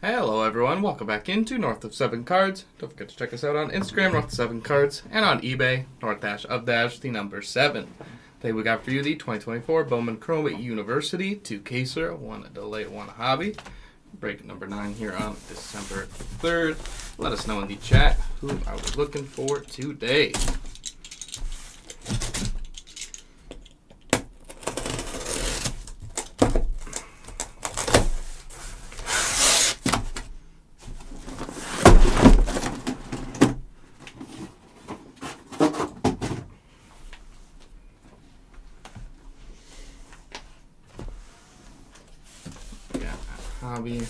Hello everyone, welcome back into North of 7 Cards. Don't forget to check us out on Instagram, North of 7 Cards, and on eBay, North-of-the number 7. Today we got for you the 2024 Bowman Chrome University 2 Caser, one delay, one hobby. Break number 9 here on December 3rd. Let us know in the chat who are we looking for today. Hobby.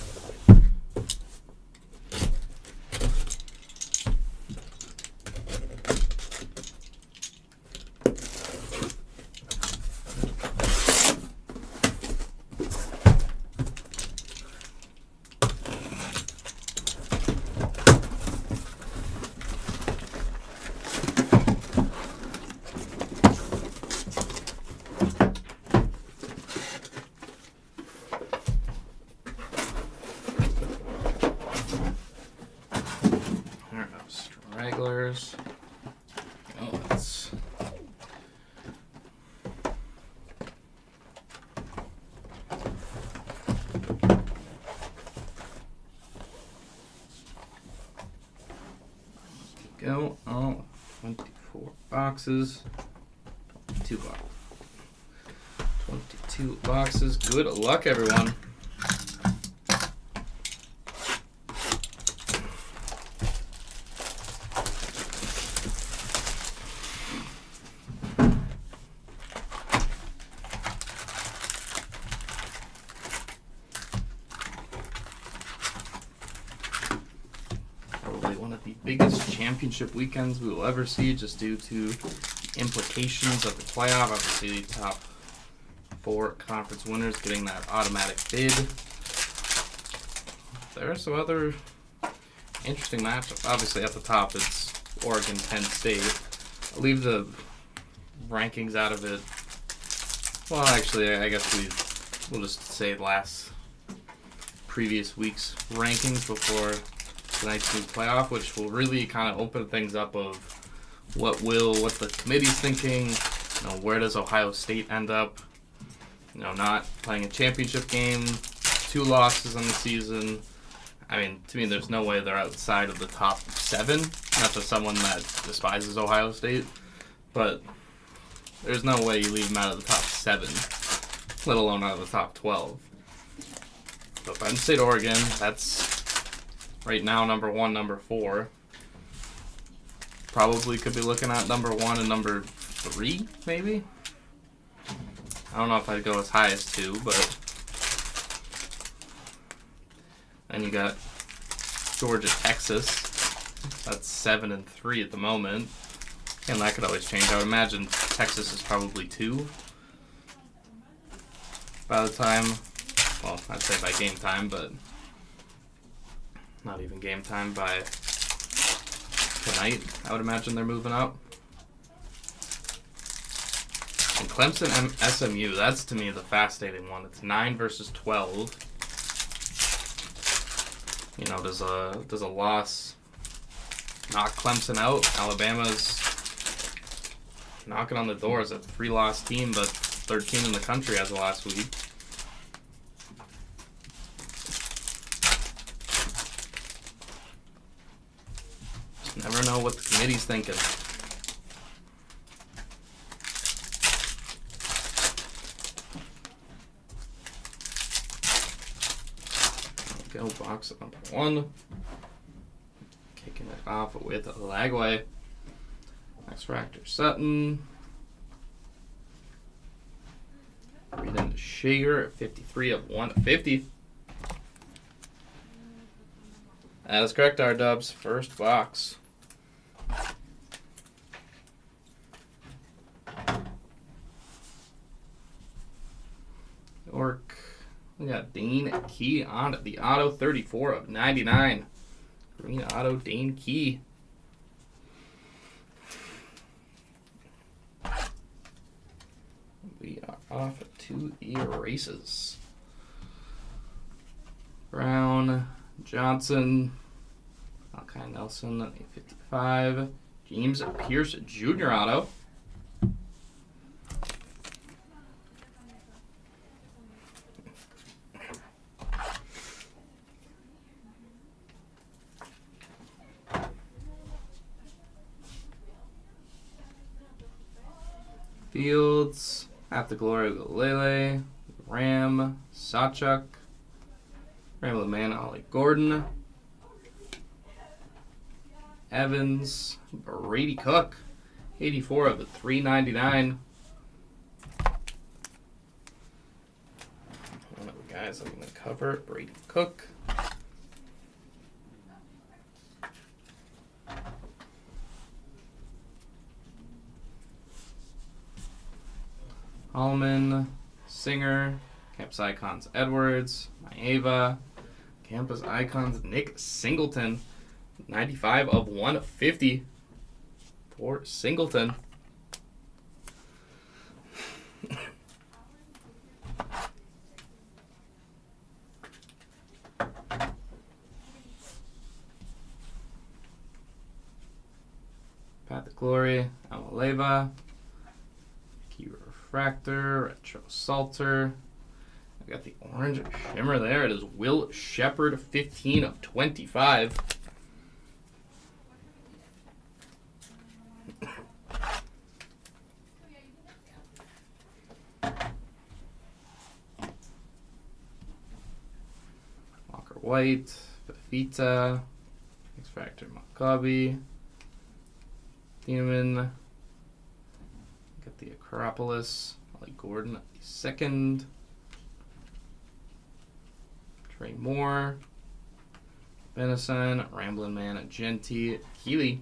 Stragglers. Oh, let's go. Oh, 24 boxes. 22 boxes. Good luck, everyone. Probably one of the biggest championship weekends we will ever see, just due to implications of the playoff. Obviously, the top 4 conference winners getting that automatic bid. There are some other interesting matchups. Obviously, at the top, it's Oregon, Penn State. I'll leave the rankings out of it. Well, actually, I guess we'll just say previous week's rankings before tonight's new playoff, which will really kind of open things up of what the committee's thinking. Where does Ohio State end up? Not playing a championship game, 2 losses on the season. I mean, to me, there's no way they're outside of the top 7. Not to someone that despises Ohio State, but there's no way you leave them out of the top 7, let alone out of the top 12. So Penn State, Oregon, that's right now number 1, number 4. Probably could be looking at number 1 and number 3, maybe. I don't know if I'd go as high as 2, but then you got Georgia, Texas. That's 7 and 3 at the moment, and that could always change. I would imagine Texas is probably 2 by the time. Well, I'd say by game time, but not even game time by tonight. I would imagine they're moving up. And Clemson and SMU, that's to me the fascinating one. It's 9 versus 12. Does a loss knock Clemson out? Alabama's knocking on the door as a 3-loss team, but 13 in the country as of last week. Never know what the committee's thinking. Go box number 1. Kicking it off with Lagway. X-Fractor Sutton. Reading Shager at 53 of 150. That is correct, R-Dubs. First box. York. We got Dane Key on the auto, 34 of 99. Green auto, Dane Key. We are off to the races. Brown, Johnson, Malachi Nelson, 855. James Pierce Jr. auto. Fields, At the Glory of Lele, Ram, Sawchuk, Rambling Man, Ollie Gordon, Evans, Brady Cook, 84 of the 399. One of the guys I'm going to cover, Brady Cook. Allman, Singer, Campus Icons Edwards, Maeva, Campus Icons Nick Singleton, 95 of 150 for Singleton. Pat the Glory, Amaleva, Key Refractor, Retro Salter. I got the orange shimmer there. It is Will Shepard, 15 of 25. Walker White, Fafita, X Factor Maccabi, Thieneman. Got the Acropolis, Ollie Gordon, second. Trey Moore, Benison, Ramblin' Man, Genti, Healy.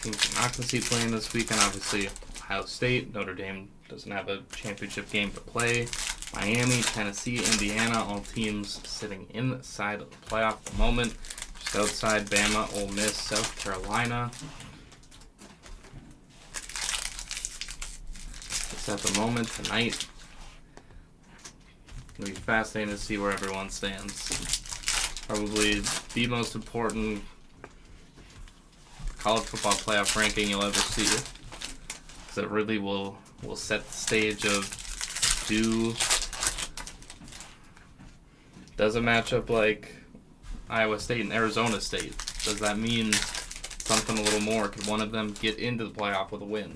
Teams are not going to see playing this weekend. Obviously, Ohio State, Notre Dame doesn't have a championship game to play. Miami, Tennessee, Indiana, all teams sitting inside of the playoff at the moment. Just outside, Bama, Ole Miss, South Carolina. Just at the moment tonight. It's going to be fascinating to see where everyone stands. Probably the most important college football playoff ranking you'll ever see, because it really will set the stage of does a matchup like Iowa State and Arizona State, does that mean something a little more? Could one of them get into the playoff with a win?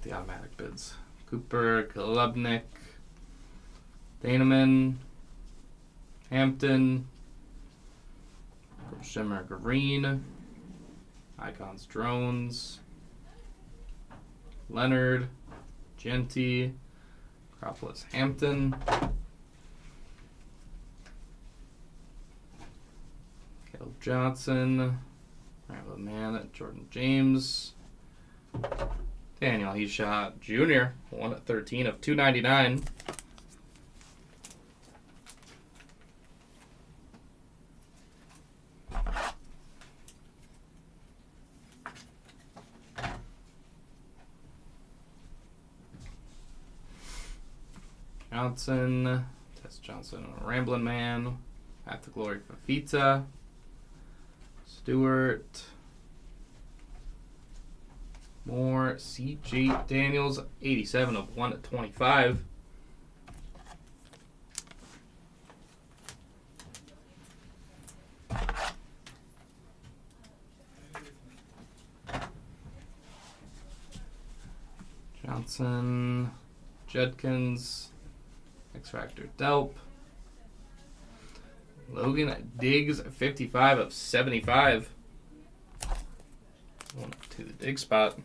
The automatic bids. Cooper, Klubnik, Thieneman, Hampton, Shimmer Green, Icons Drones, Leonard, Genti, Acropolis Hampton, Caleb Johnson, Man, Jordan James, Daniel Heeshot Jr., 1/13 of 299. Johnson, Tess Johnson, Ramblin' Man, At the Glory Fafita, Stewart, Moore, C.J. Daniels, 87 of 1/25. Johnson, Judkins, X-Factor Delp, Logan Diggs, 55 of 75. Going up to the dig spot.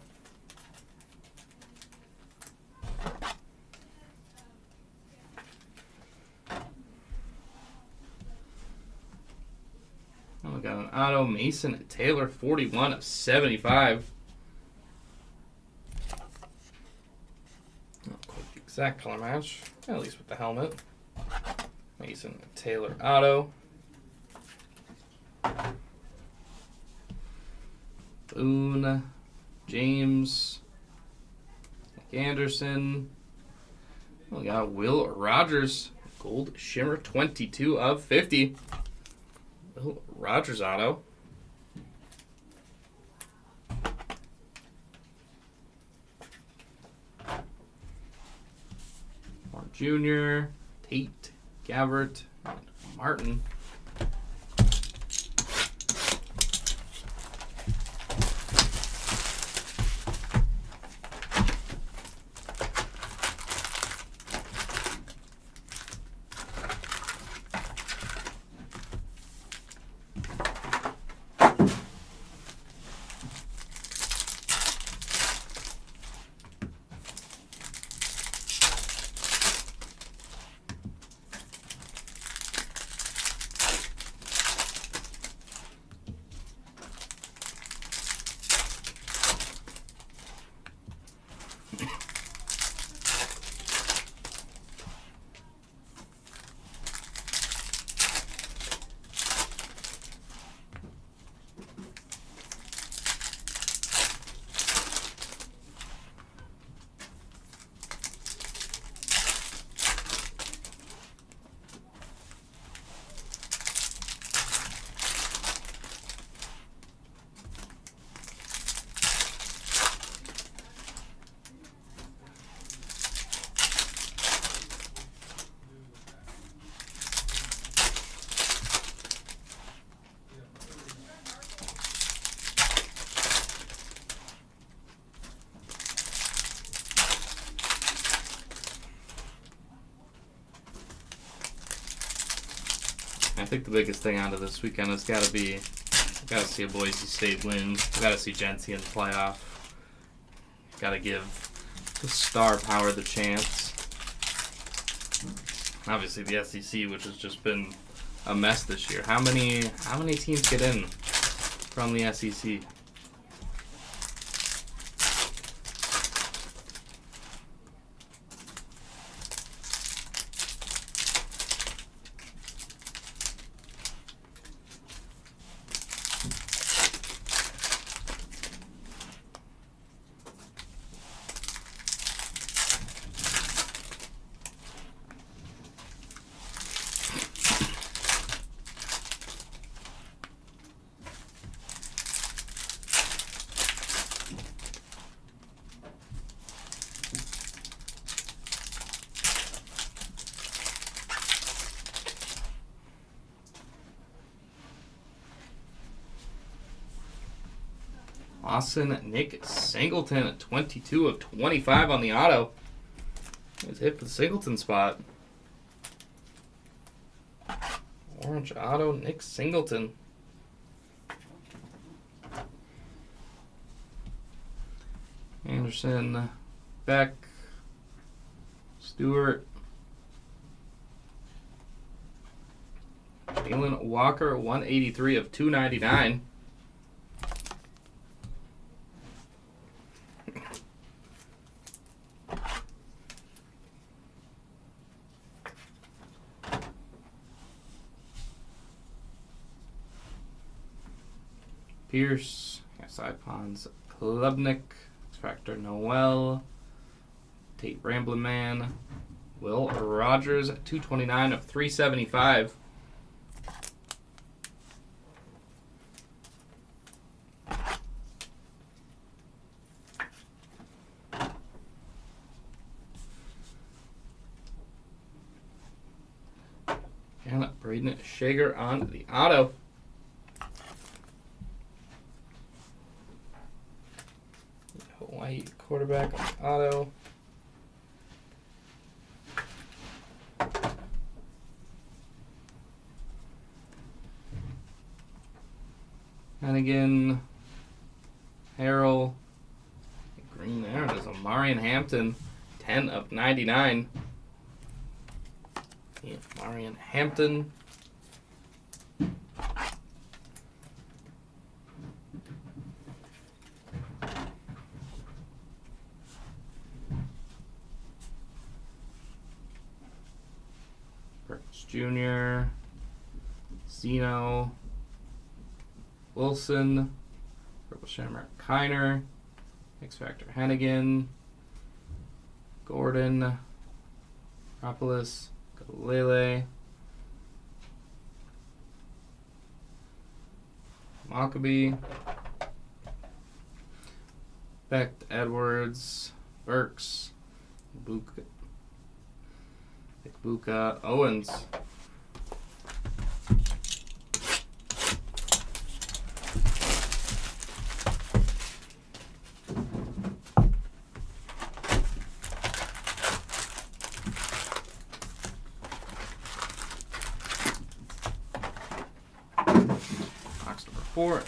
Oh, we got an auto, Mason Taylor, 41 of 75. Not quite the exact color match, at least with the helmet. Mason Taylor auto. Boone, James, Anderson. We got Will Rogers, gold shimmer, 22 of 50. Will Rogers auto. Mark Jr., Tate, Gabbert, and Martin. I think the biggest thing out of this weekend has got to be, got to see a Boise State win. Got to see Genti in the playoff. Got to give the star power the chance. Obviously, the SEC, which has just been a mess this year. How many teams get in from the SEC? Lawson Nick Singleton at 22 of 25 on the auto. He's hit for the Singleton spot. Orange auto, Nick Singleton. Anderson, Beck, Stewart. Jalen Walker, 183 of 299. Pierce, Side Pawns, Klubnik, X-Factor Noel, Tate Ramblin' Man, Will Rogers, 229 of 375. And Braden Shager on the auto. Hawaii quarterback on the auto. Hannigan, Harrell, green there. There's a Marion Hampton, 10 of 99. Yeah, Marion Hampton. Perkins Jr., Zeno, Wilson, Purple Shamrock Kiner, X-Factor Hannigan, Gordon, Propolis, Galele, Maccabee, Becht, Edwards, Burks, Buka, Owens. Box number 4.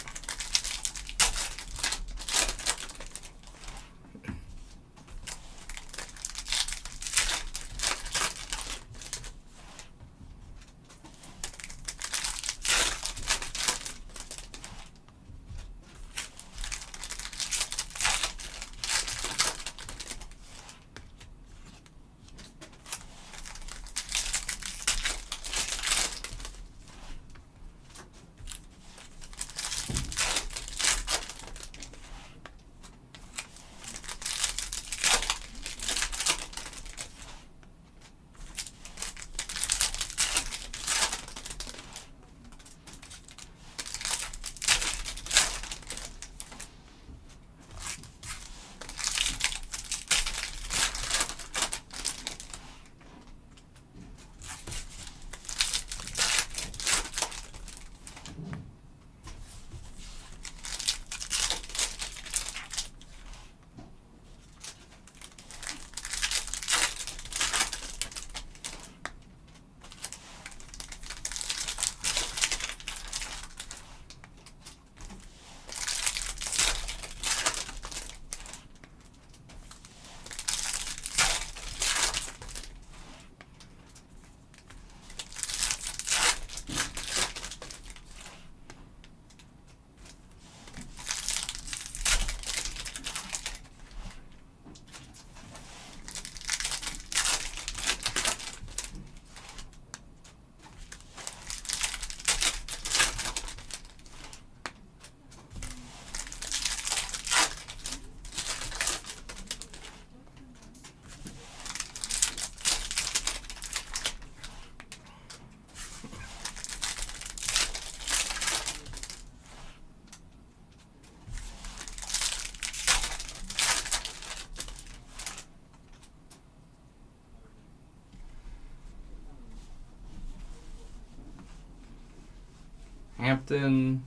Hampton,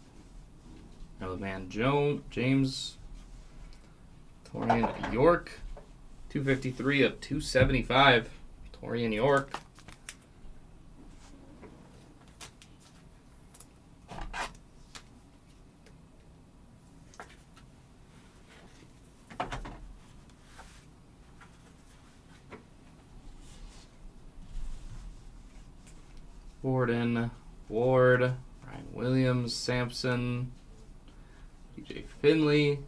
Elderman James, Torian York, 253 of 275. Torian York. Gordon, Ward, Ryan Williams, Sampson, DJ Finley,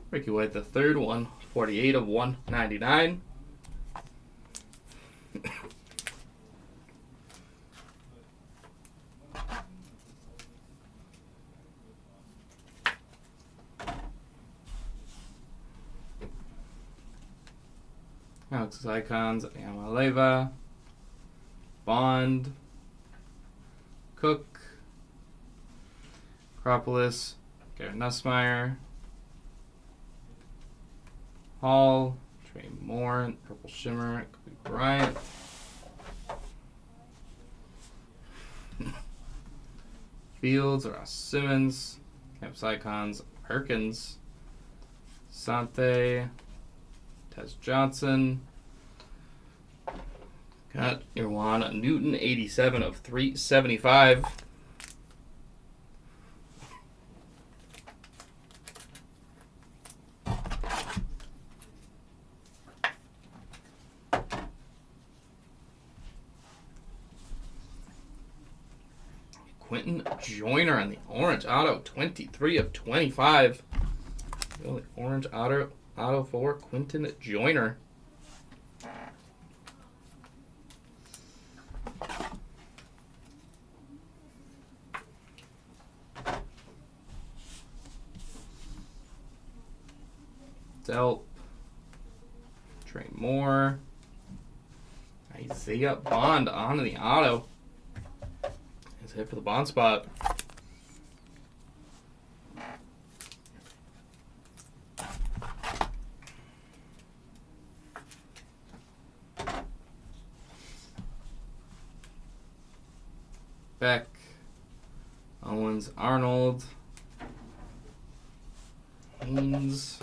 Ricky White the third one, 48 of 199. Alex's Icons, Amaleva, Bond, Cook, Acropolis, Garrett Nussmeier, Hall, Trey Moore, Purple Shimmer, Kobe Bryant, Fields, Ross Simmons, Campus Icons, Perkins, Sante, Tez Johnson. Got your Juan Newton, 87 of 375. Quentin Joyner on the orange auto, 23 of 25. The orange auto for Quentin Joyner. Delp, Trey Moore, Isaiah Bond on the auto. His hit for the Bond spot. Beck, Owens, Arnold, Haynes.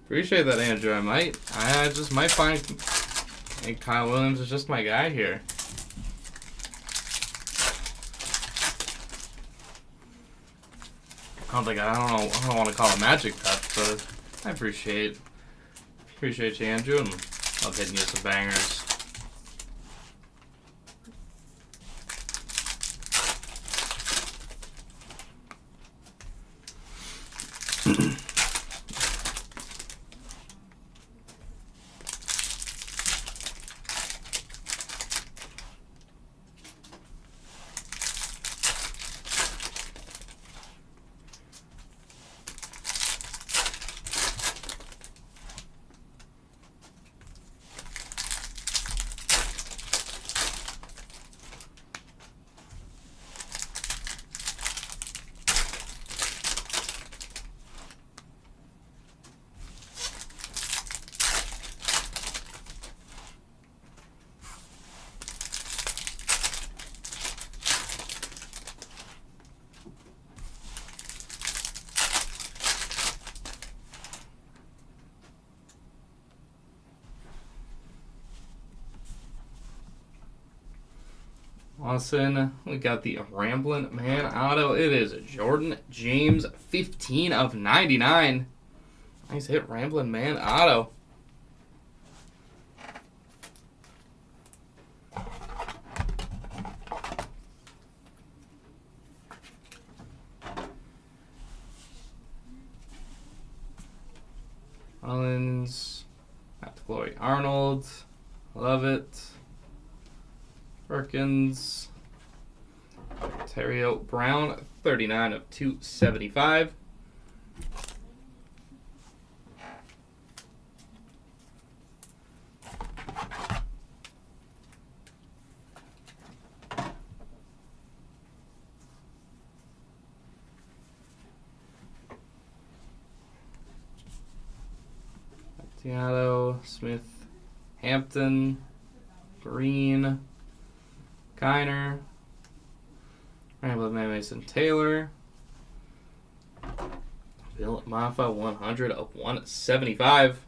Appreciate that, Andrew. I just might find Kyle Williams is just my guy here. I don't want to call it magic touch, but I appreciate you, Andrew, and I'll hitting you some bangers. Lawson, we got the Ramblin' Man auto. It is Jordan James, 15 of 99. Nice hit, Ramblin' Man auto. Mullins, Matt Glory Arnold, love it. Perkins, Ontario Brown, 39 of 275. Seattle, Smith, Hampton, Green, Kiner, Ramblin' Man Mason Taylor, Bill Maffa, 100 of 175.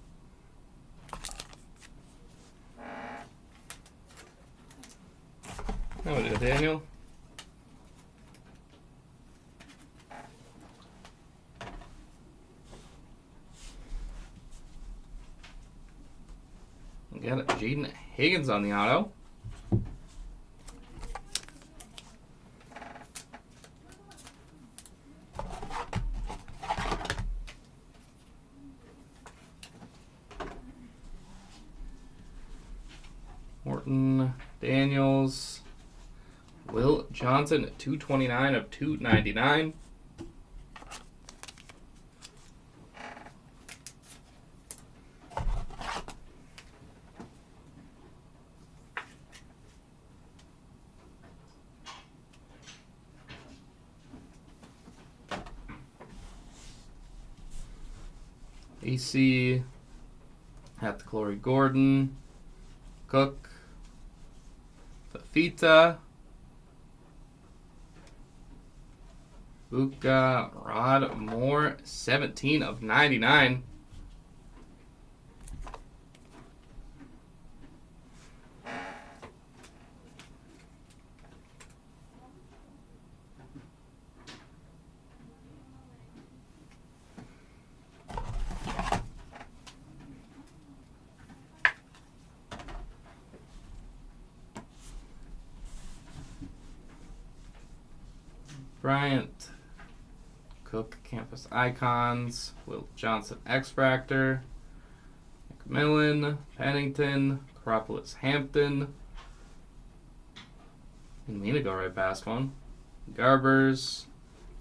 How we do, Daniel? We got Jaden Higgins on the auto. Morton, Daniels, Will Johnson, 229 of 299. AC, at the Glory Gordon, Cook, Fafita, Buka, Rod Moore, 17 of 99. Bryant, Cook, Campus Icons, Will Johnson, X-Fractor, McMillan, Pennington, Acropolis, Hampton. Didn't mean to go right past one. Garbers,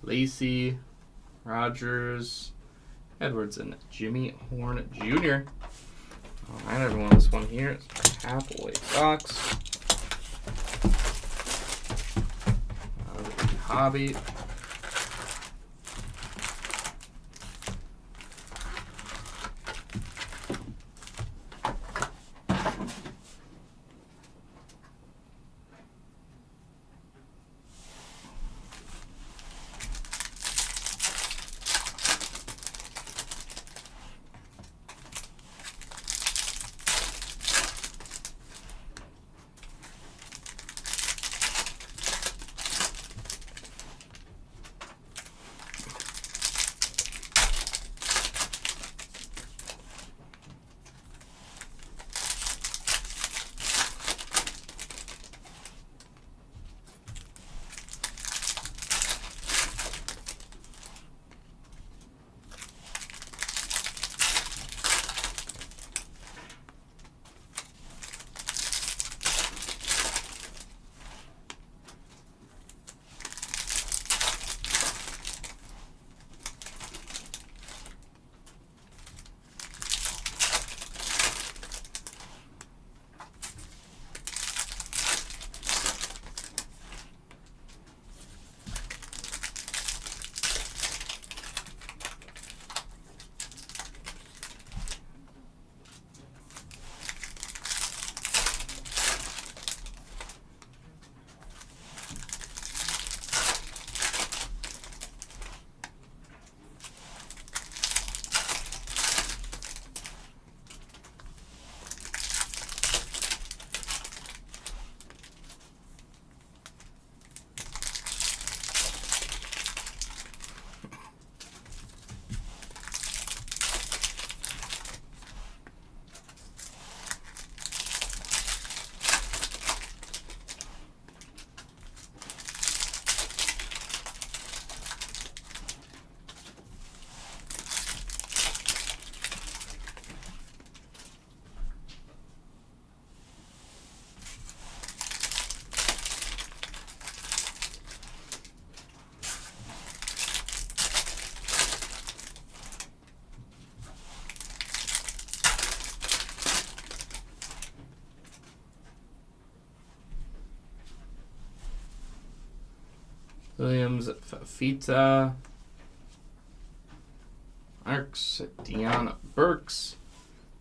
Lacey, Rogers, Edwards, and Jimmy Horn Jr. Alright, everyone, this one here is halfway box. Hobby. Williams, Fafita. Arcs, Dion Burks.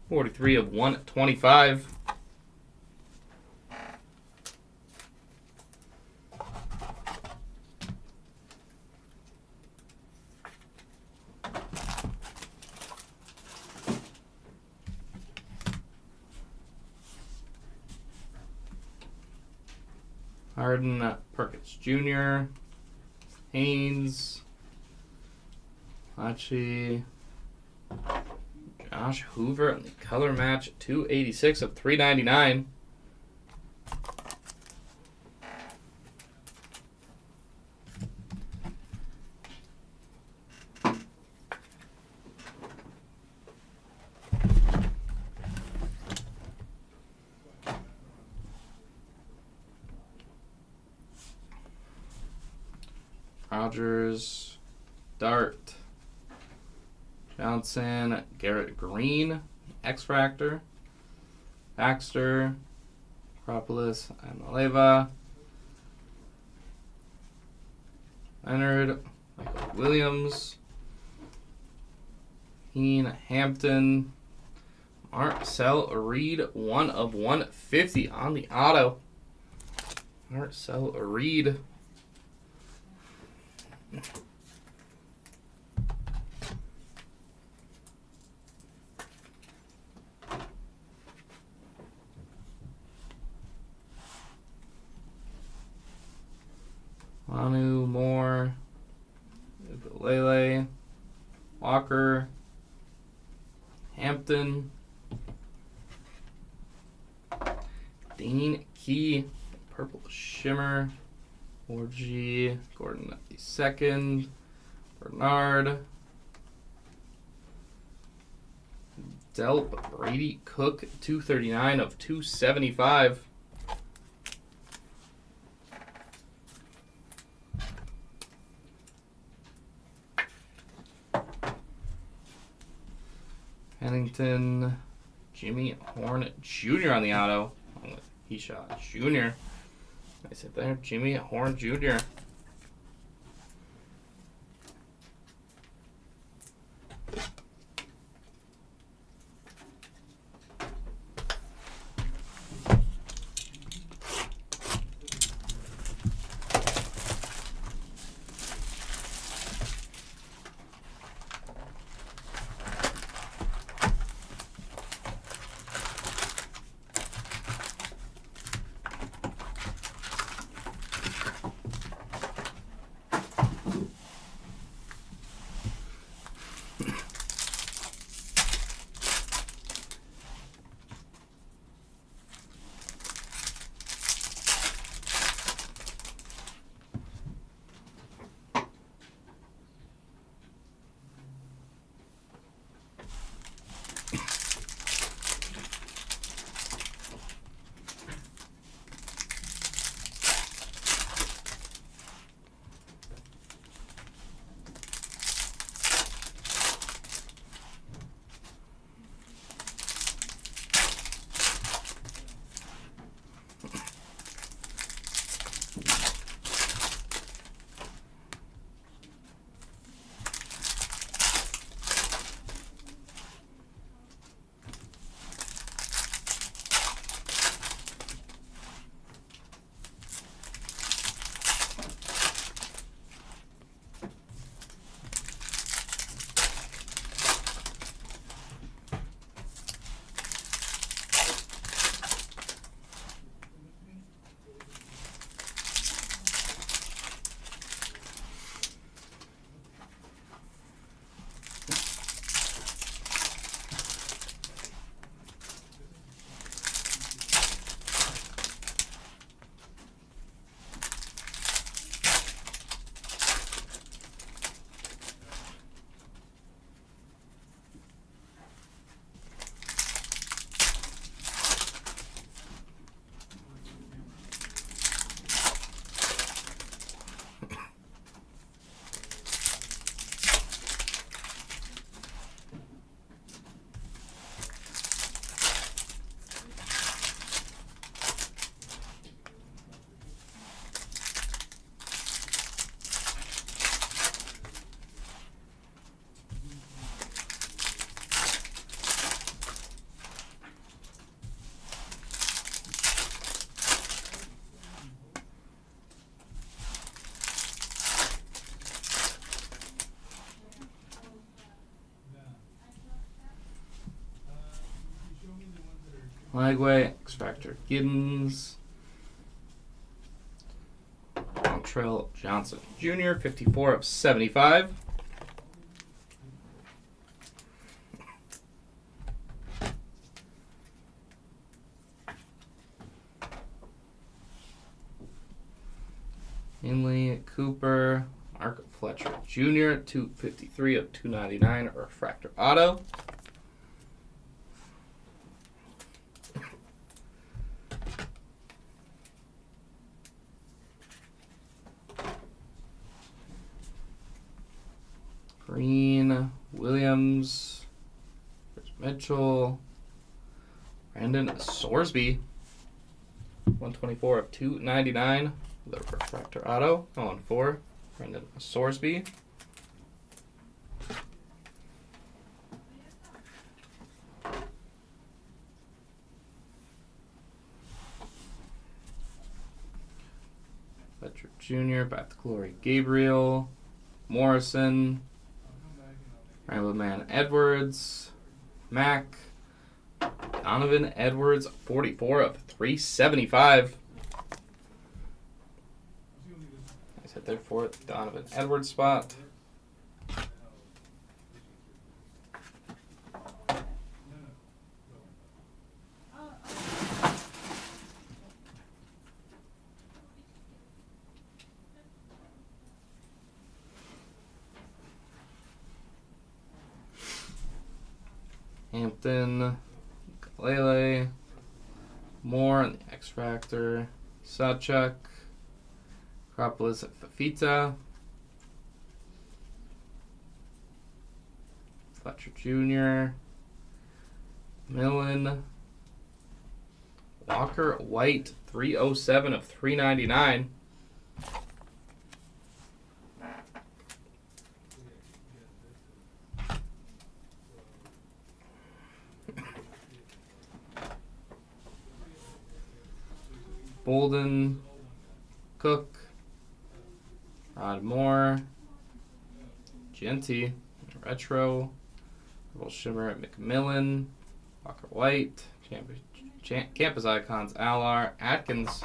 43 of 125. Harden, Perkins Jr., Haynes, Lachi, Josh Hoover on the color match, 286 of 399. Rogers, Dart, Johnson, Garrett Green, X-Fractor, Baxter, Acropolis, Amaleva, Leonard, Michael Williams, Heen, Hampton, Marcel Reed, 1 of 150 on the auto. Marcel Reed. Manu, Moore, Lele, Walker, Hampton, Dean Key, Purple Shimmer, Orgy, Gordon II, Bernard, Delp, Brady Cook, 239 of 275. Pennington, Jimmy Horn Jr. on the auto. He shot Jr. Nice hit there. Jimmy Horn Jr. Lagway, X-Factor Giddens. Montrell Johnson Jr., 54 of 75. Inley Cooper, Mark Fletcher Jr., 253 of 299, refractor auto. Green, Williams, Chris Mitchell, Brandon Sorsby, 124 of 299, the refractor auto, on 4, Brandon Sorsby. Fletcher Jr., Back to Glory Gabriel, Morrison, Rambo Man Edwards, Mac, Donovan Edwards, 44 of 375. Nice hit there for it, Donovan Edwards spot. Hampton, Lele, Moore on the X Factor, Sawchuk, Acropolis at Fafita, Fletcher Jr., Millen, Walker White, 307 of 399. Bolden, Cook, Rod Moore, Genty, Retro, Little Shimmer at McMillan, Walker White, Campus Icons, Alar, Atkins.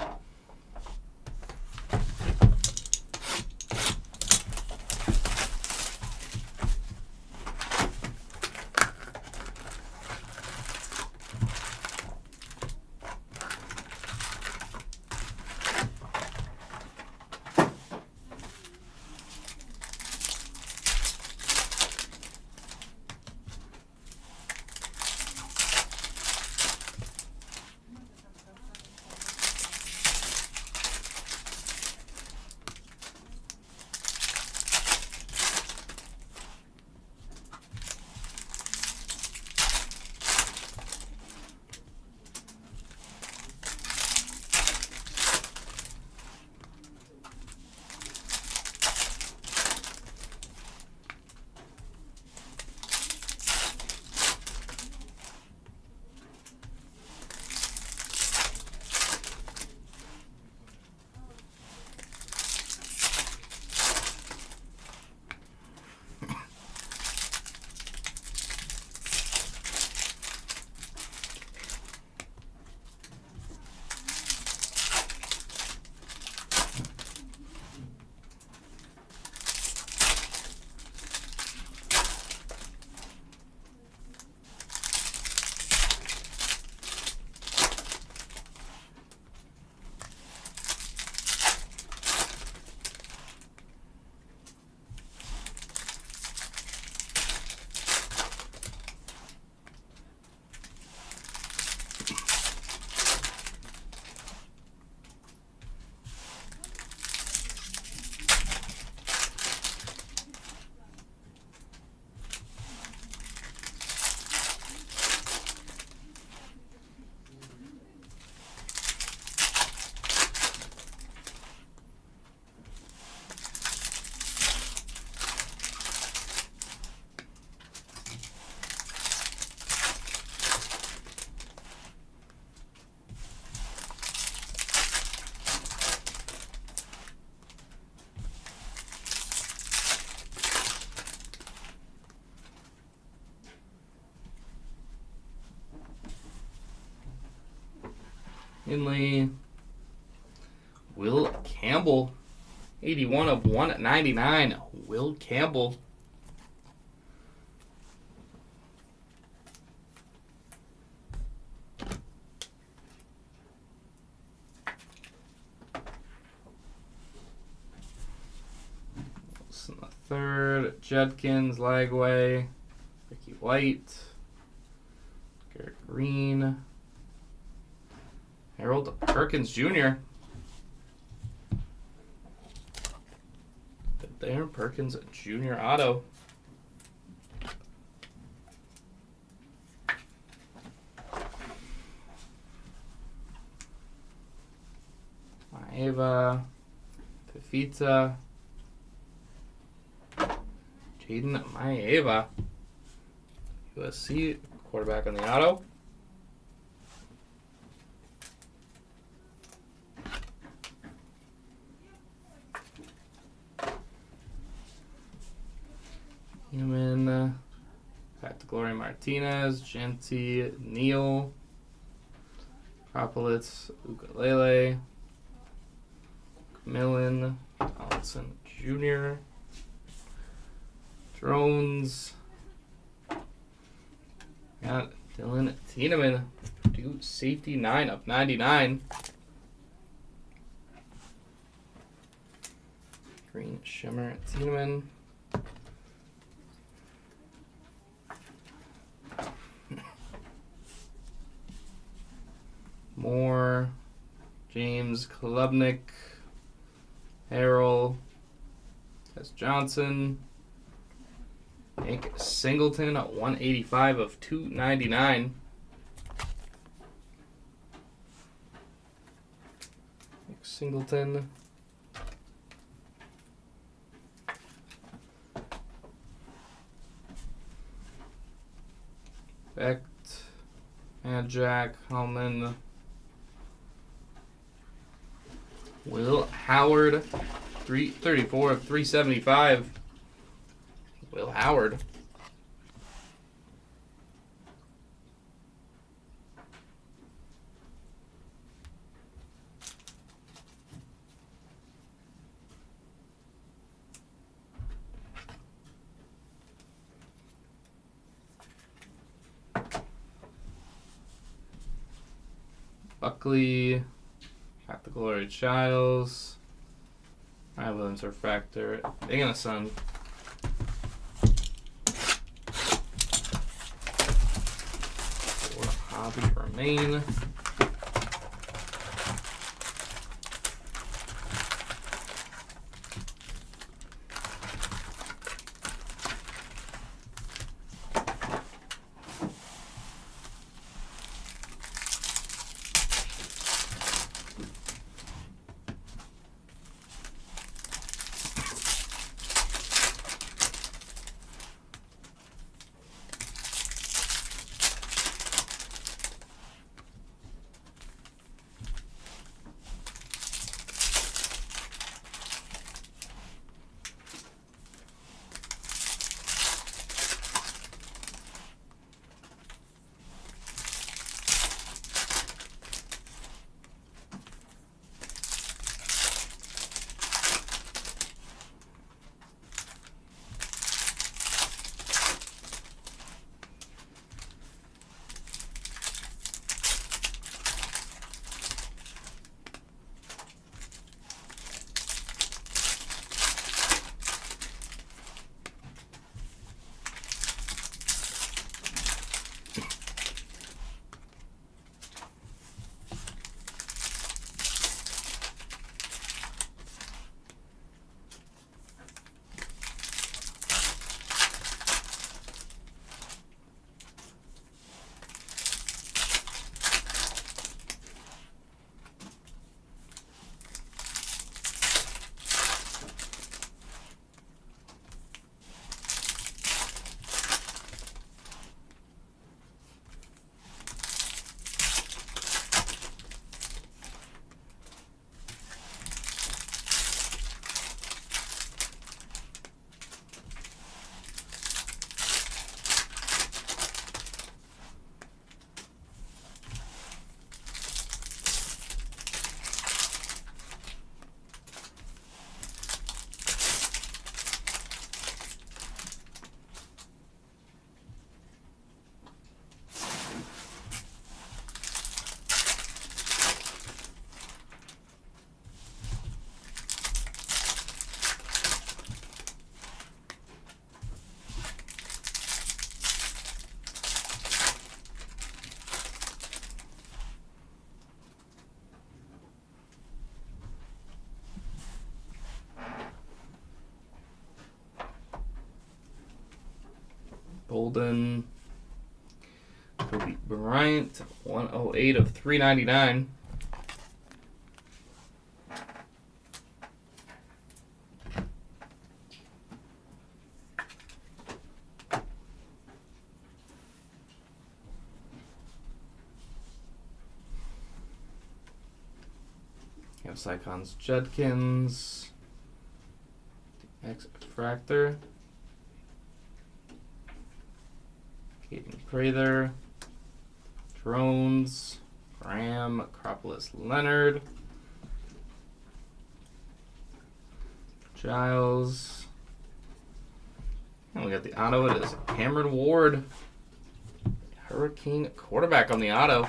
Inley. Will Campbell. 81 of 199. Will Campbell. Wilson the third. Judkins, Lagway. Ricky White. Garrett Green. Harold Perkins Jr. Good there. Perkins Jr. auto. Maeva. Fifita. Jaden Maeva. USC quarterback on the auto. Human. Back to Glory Martinez. Genty. Neal. Propolis. Ukulele. Millen. Allison Jr. Drones. Got Dylan Tiedemann. Dude, safety 9 of 99. Green Shimmer Tiedemann. Moore. James Klubnik. Harrell. S. Johnson. Hank Singleton at 185 of 299. Hank Singleton. Becht. And Jack Hellman. Will Howard. 334 of 375. Will Howard. Buckley. Got the Glory Childs. Ryan Williams Refractor. Big in the Sun. Hobby Remain. Golden. Kobe Bryant, 108 of 399. You have Sycons Judkins, X Fractor, Caden Prather, Drones, Graham, Acropolis Leonard, Giles. And we got the auto. It is Cameron Ward, Hurricane quarterback on the auto.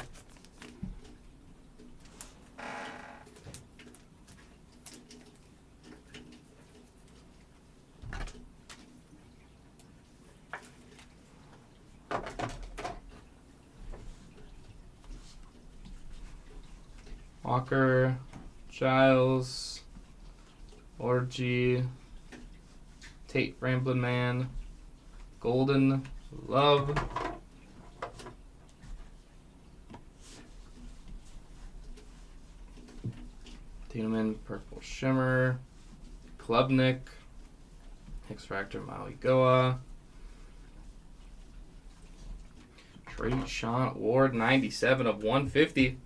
Walker, Giles, Orgy, Tate Ramblin' Man, Golden, Love, Tiedemann, Purple Shimmer, Klubnik, X Factor Maui Goa, Trayshawn Ward, 97 of 150.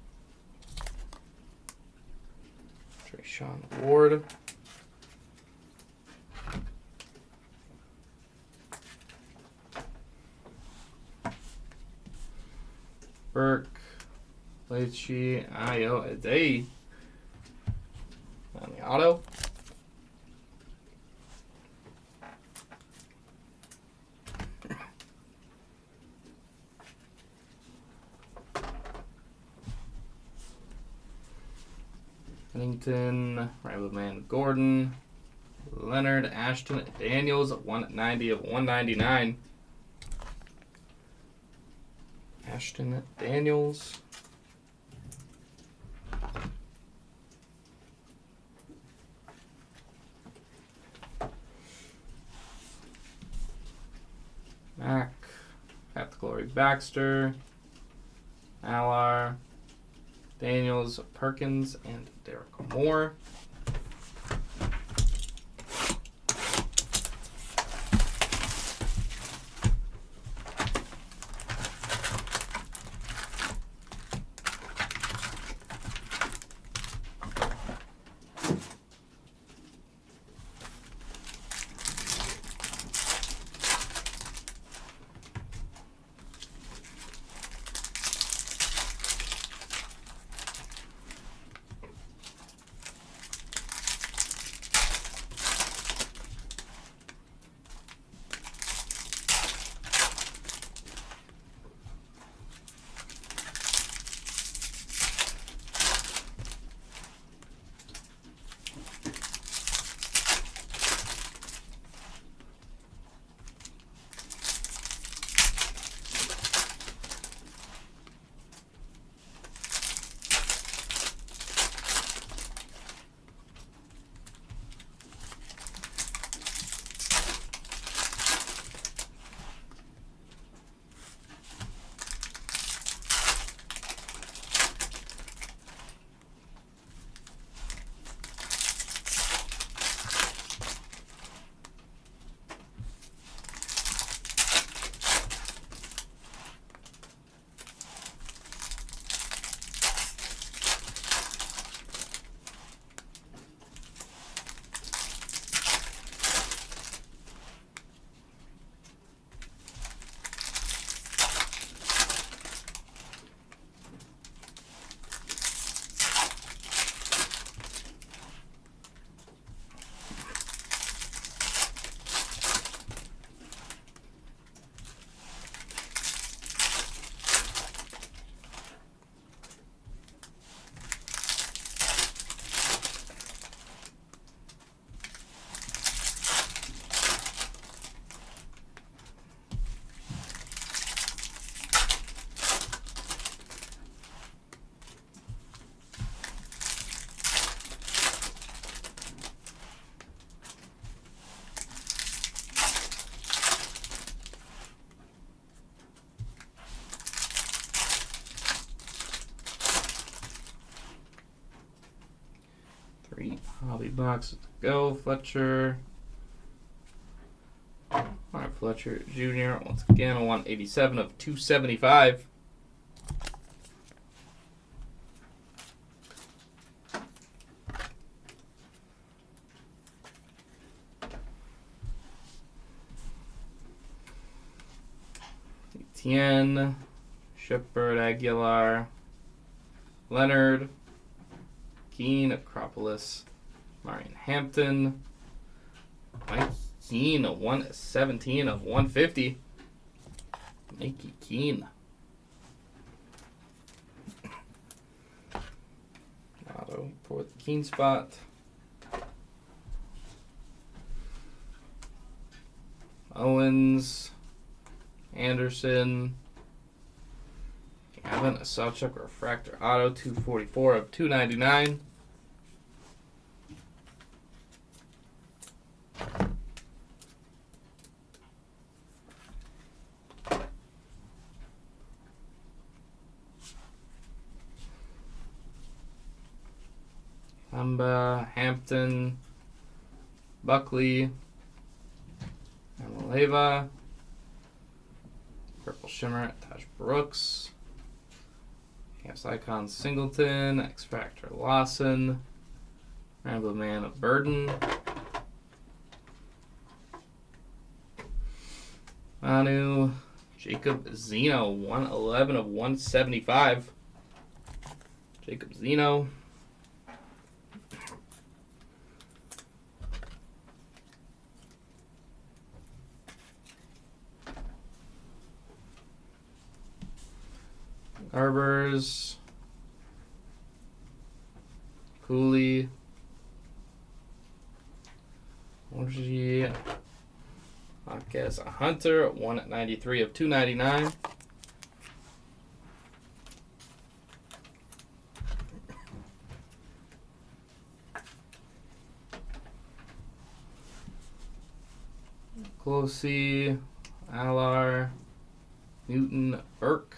Trayshawn Ward. Burke, Leitchi, Ayo, Adey on the auto. Pennington, Rambleman Gordon, Leonard, Ashton, Daniels, 190 of 199. Ashton Daniels. Mac, Path to Glory Baxter, Alar, Daniels, Perkins, and Derek Moore. 3 hobby boxes to go. Fletcher. Alright, Fletcher Jr. Once again, a 187 of 275. Etienne, Shepard, Aguilar, Leonard, Keane, Acropolis, Marion Hampton, Mike Keane, a 117 of 150. Mikey Keane. Auto for the Keane spot. Owens, Anderson, Gavin, a Sawchuck Refractor Auto, 244 of 299. Hampton, Buckley, Amaleva, Purple Shimmer, Taj Brooks, Camps Icon Singleton, X Factor Lawson, Rambler Man of Burden, Manu, Jacob Zeno, 111 of 175. Jacob Zeno. Garbers, Cooley, Orgy, Marquez, a Hunter, 193 of 299. Closey, Alar, Newton, Burke.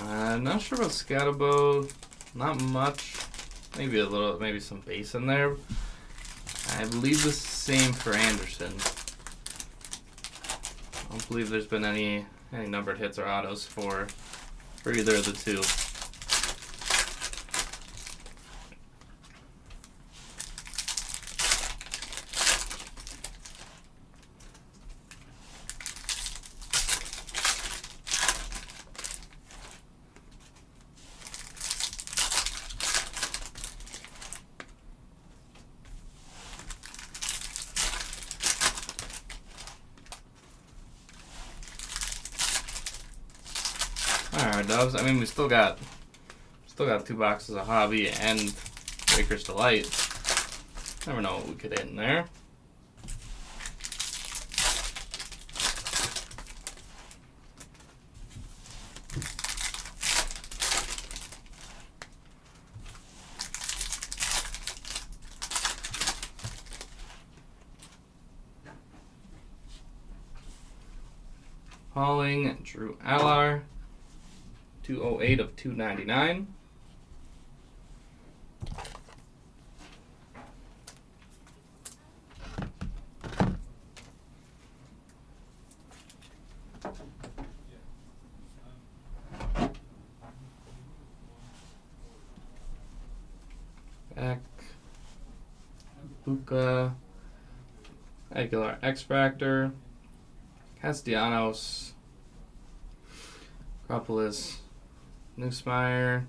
I'm not sure about Scatterbo. Not much. Maybe a little, maybe some base in there. I believe the same for Anderson. I don't believe there's been any numbered hits or autos for either of the two. Alright, Dubs. I mean, we still got 2 boxes of Hobby and Breaker's Delight. Never know what we could hit in there. Pauling, Drew Allar, 208 of 299. Beck, Buka, Aguilar X-Factor, Castellanos, Acropolis, Neusmeyer,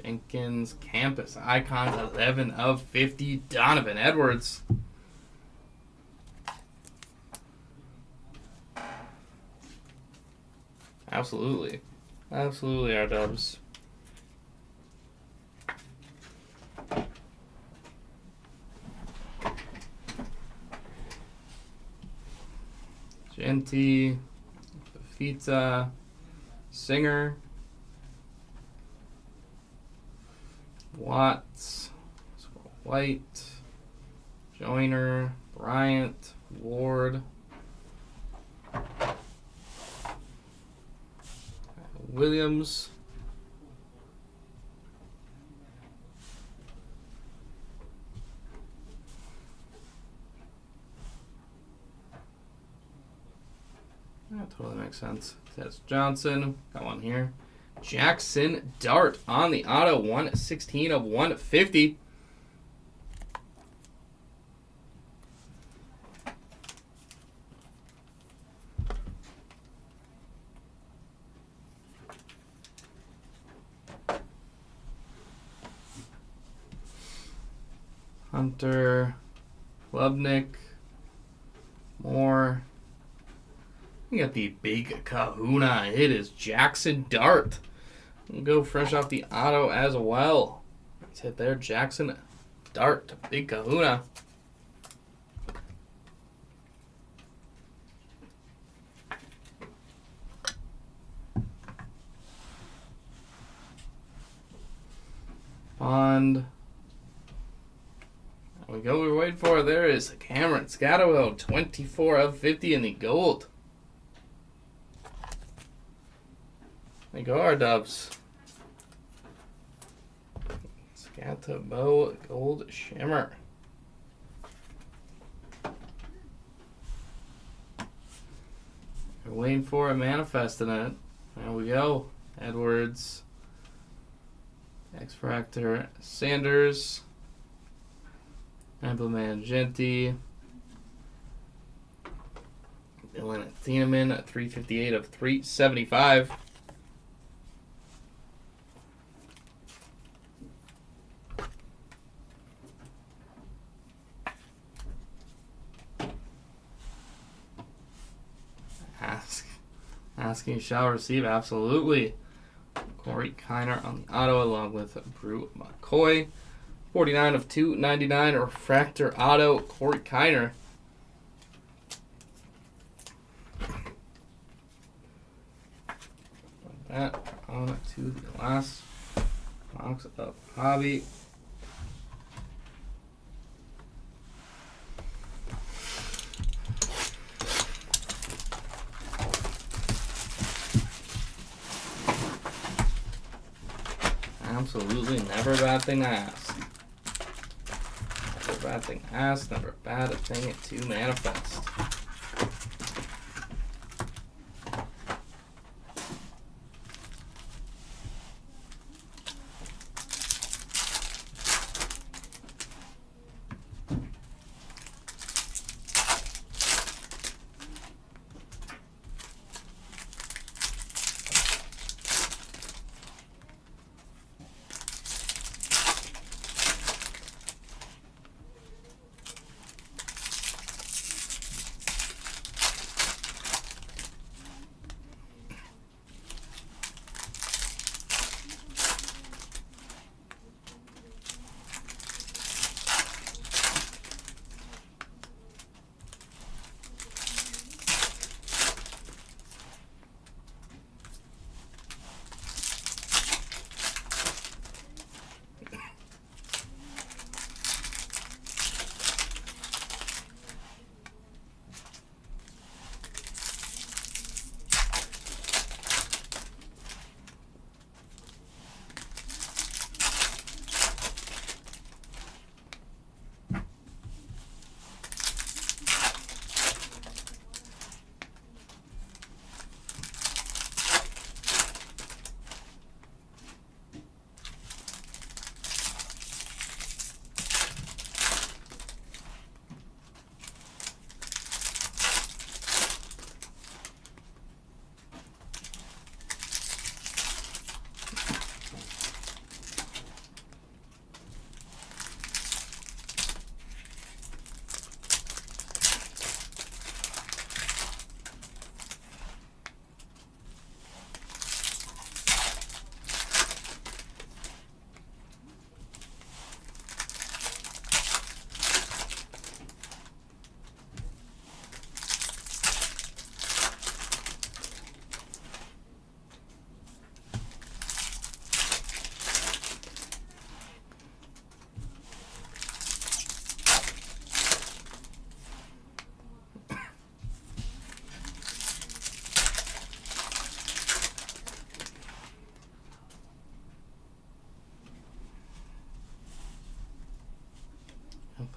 Jenkins, Campus, Icons, 11 of 50, Donovan Edwards. Absolutely. Absolutely, our Dubs. Genti, Fita, Singer, Watts, White, Joyner, Bryant, Ward, Williams, that totally makes sense. That's Johnson. Got one here. Jackson Dart on the auto, 116 of 150. Hunter, Lubnik, Moore. We got the big kahuna. It is Jackson Dart. We'll go fresh off the auto as well. Let's hit there. Jackson Dart. Big kahuna. Bond. There we go. We're waiting for it. There is Cameron Scatterwell. 24 of 50 in the gold. There you go, our Dubs. Scatterwell Gold Shimmer. We're waiting for it, manifesting it. There we go. Edwards. X-Fractor. Sanders. Emblem Genti. Dylan Thieneman, 358 of 375. Asking shall receive, absolutely. Corey Kiner on the auto along with Brew McCoy. 49 of 299 refractor auto, Corey Kiner. That on to the last box of hobby. Absolutely never a bad thing to ask. Never a bad thing to ask, never a bad thing to manifest.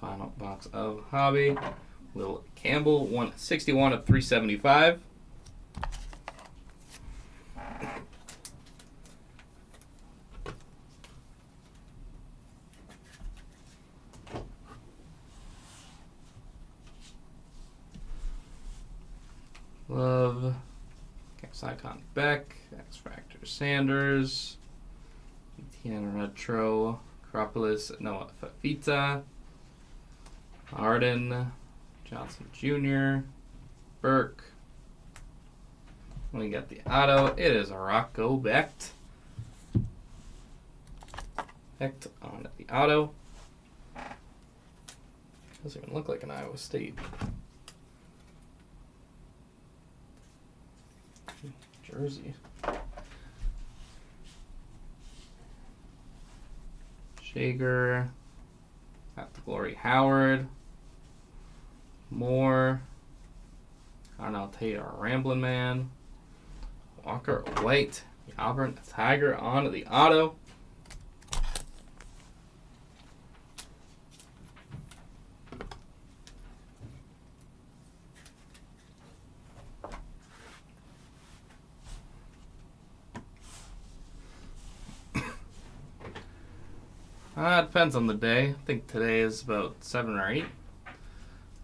Final box of Hobby. Will Campbell, 161 of 375. Love. Caps Icon Beck. X Factor Sanders. ETN Retro. Acropolis Noah Fafita. Arden. Johnson Jr. Burke. We got the auto. It is Rocco Becht. Becht on the auto. Doesn't even look like an Iowa State jersey. Shager. Got the Glory Howard. Moore. Arnell Taylor, Ramblin' Man. Walker White. The Auburn Tiger on the auto. Depends on the day. I think today is about 7 or 8.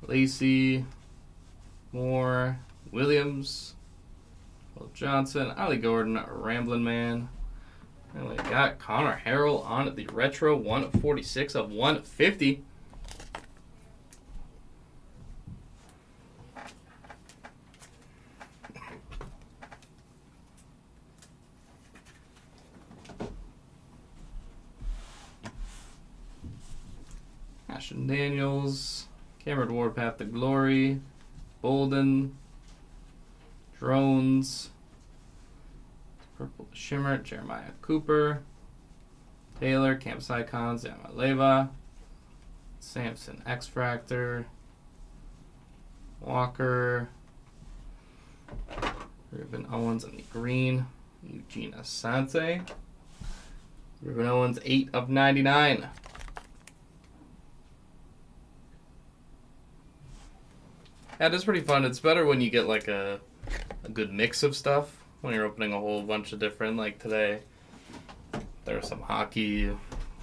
Lacey, Moore, Williams, Will Johnson, Ollie Gordon, Ramblin' Man. And we got Connor Harrell on the retro, 146 of 150. Ashton Daniels, Cameron Ward, Path to Glory, Bolden, Drones, Purple Shimmer, Jeremiah Cooper, Taylor, Camp Icons, Yamaleva, Samson X Fractor, Walker, Ruben Owens on the green, Eugene Asante, Ruben Owens 8 of 99. Yeah, it's pretty fun. It's better when you get like a good mix of stuff when you're opening a whole bunch of different. Like today, there's some hockey,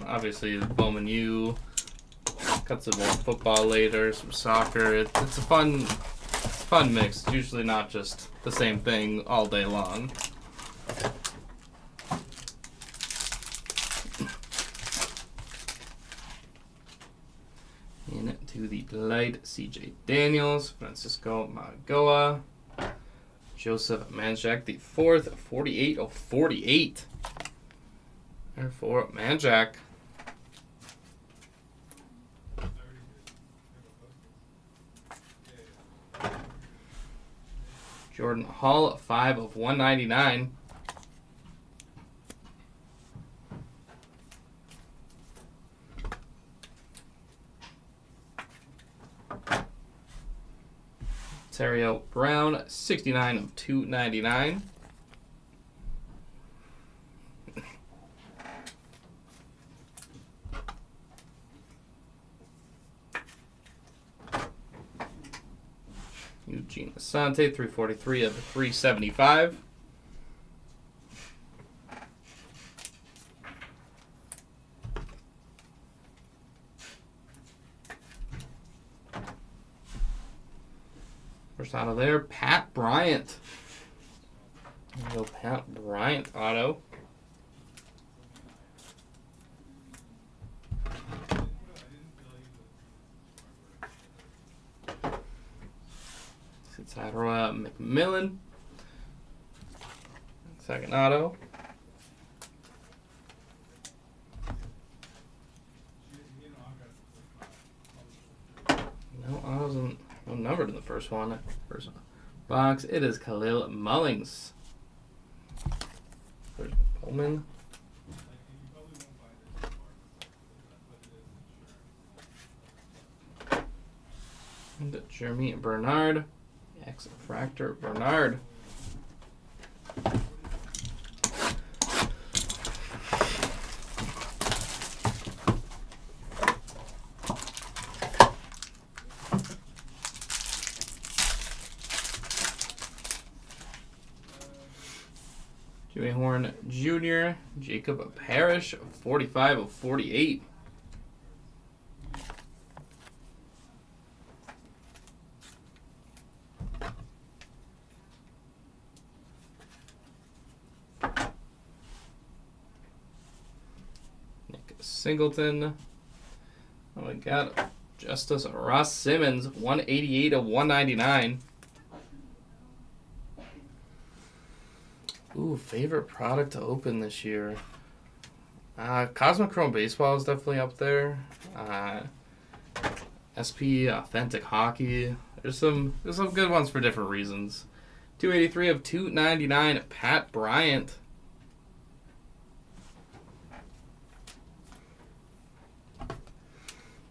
obviously Bowman U. Got some more football later, some soccer. It's a fun mix. It's usually not just the same thing all day long. To the Delight, CJ Daniels, Francisco Magoa, Joseph Manjak, the 4th, 48 of 48. Therefore, Manjak. Jordan Hall, 5 of 199. Ontario Brown, 69 of 299. Eugene Asante, 343 of 375. First out of there, Pat Bryant. There we go, Pat Bryant auto. Satira McMillan. Second auto. No autos and no numbered in the first one. First box. It is Khalil Mullings. There's Bowman. And Jeremy Bernard. X Fractor Bernard. Jimmy Horn Jr., Jacob Parrish, 45 of 48. Nick Singleton. Oh my God. Justice Ross Simmons, 188 of 199. Ooh, favorite product to open this year. Cosmic Chrome Baseball is definitely up there. SP Authentic Hockey. There's some good ones for different reasons. 283 of 299. Pat Bryant.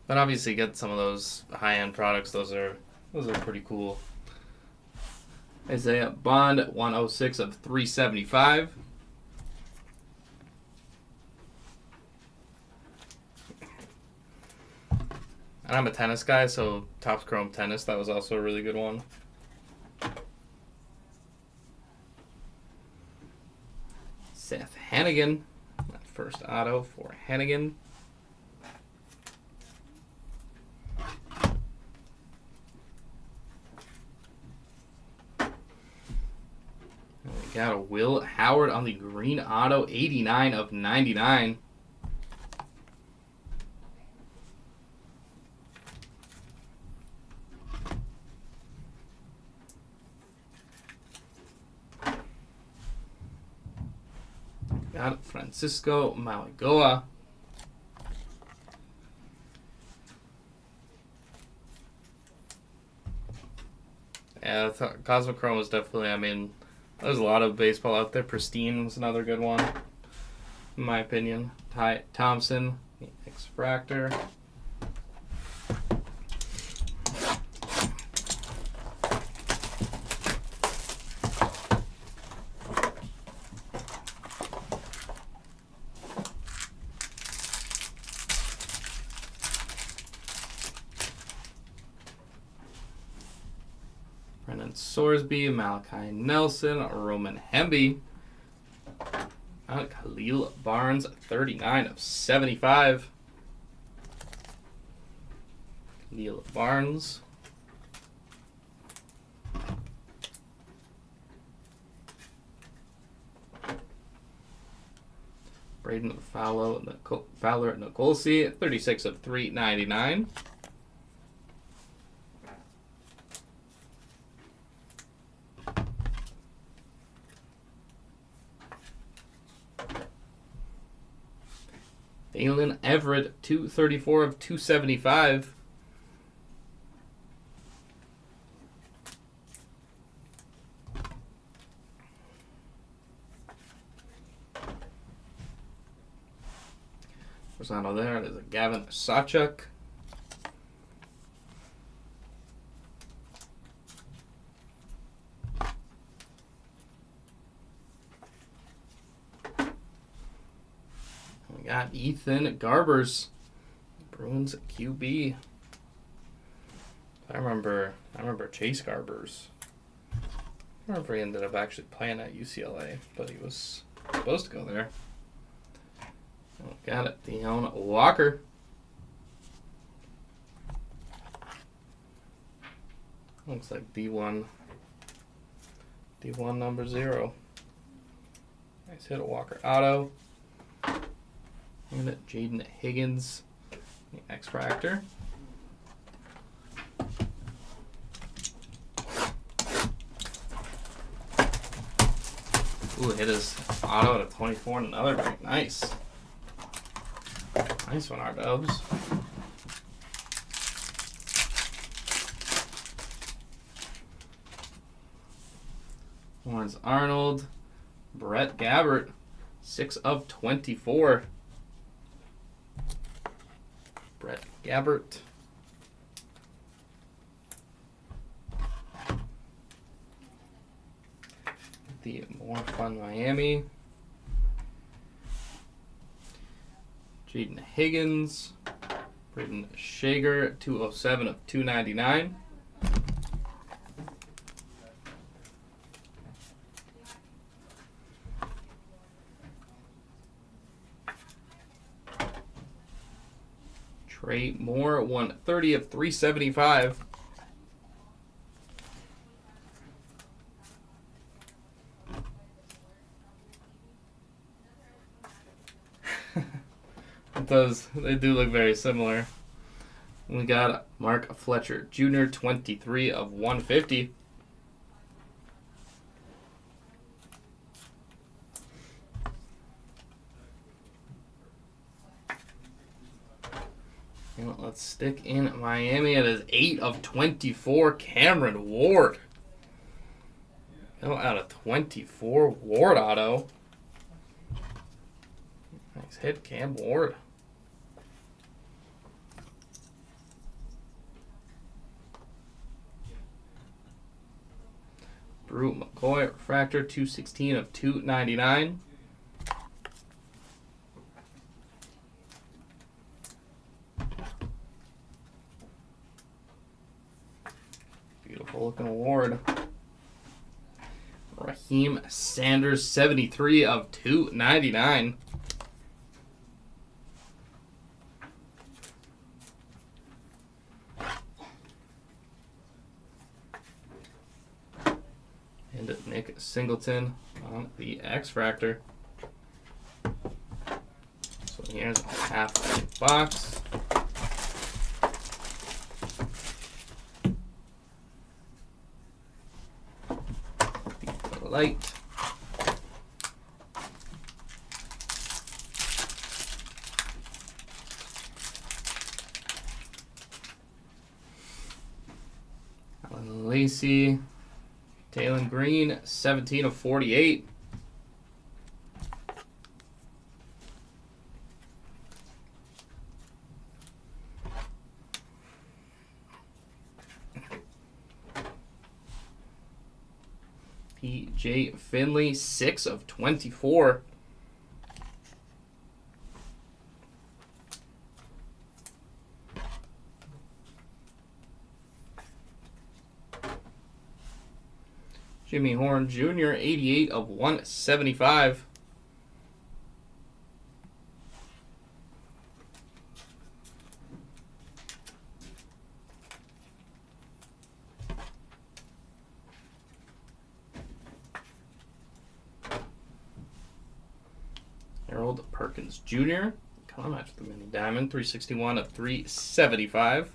But obviously, get some of those high-end products. Those are pretty cool. Isaiah Bond, 106 of 375. And I'm a tennis guy, so Topps Chrome Tennis, that was also a really good one. Seth Hannigan, that first auto for Hannigan. We got a Will Howard on the green auto, 89 of 99. Got Francisco Mauigoa. Yeah, Cosmic Chrome was definitely, I mean, there's a lot of baseball out there. Pristine was another good one, in my opinion. Ty Thompson, X-Fractor. Brennan Sorsby, Malachi Nelson, Roman Hemby, Khalil Barnes, 39 of 75. Khalil Barnes. Braden Fowler Nicholsi, 36 of 399. Alan Everett, 234 of 275. There's not there. There's a Gavin Sawchuk. We got Ethan Garbers, Bruins QB. I remember Chase Garbers. I remember he ended up actually playing at UCLA, but he was supposed to go there. Got it. Deone Walker. Looks like D1 number 0. Nice hit, a Walker auto. And Jaden Higgins, the X-Fractor. Ooh, hit his auto at a 24 and another break. Nice. Nice one, R-Dubs. Lawrence Arnold. Brett Gabbert, 6 of 24. Brett Gabbert. The More Fun Miami. Jaden Higgins. Braden Shager, 207 of 299. Trey Moore, 130 of 375. They do look very similar. We got Mark Fletcher Jr., 23 of 150. And let's stick in Miami. It is 8 of 24. Cameron Ward. Out of 24. Ward auto. Nice hit, Cam Ward. Brew McCoy refractor, 216 of 299. Beautiful looking award. Raheem Sanders, 73 of 299. And Nick Singleton on the X-Fractor. So here's a half box. Light. Alan Lacey. Taylon Green, 17 of 48. P.J. Finley, 6 of 24. Jimmy Horn Jr., 88 of 175. Harold Perkins Jr. Color match with the mini diamond, 361 of 375.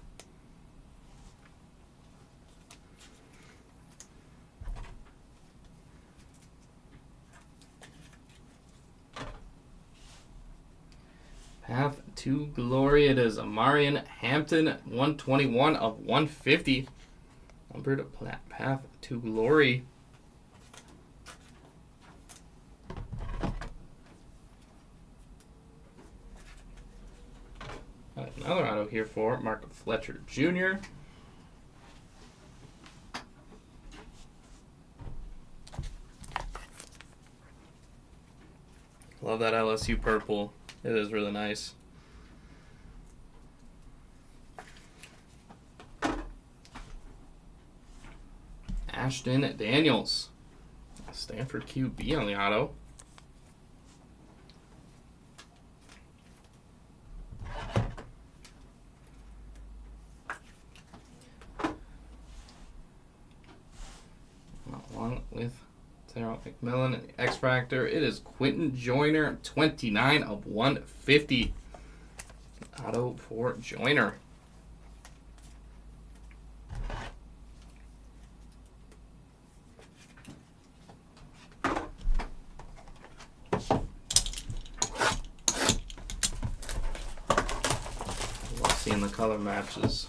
Path to Glory. It is Amarian Hampton, 121 of 150. Numbered Path to Glory. Another auto here for Mark Fletcher Jr. Love that LSU purple. It is really nice. Ashton Daniels. Stanford QB on the auto. Along with Terrell McMillan and the X-Fractor, it is Quentin Joyner, 29 of 150. Auto for Joyner. Love seeing the color matches.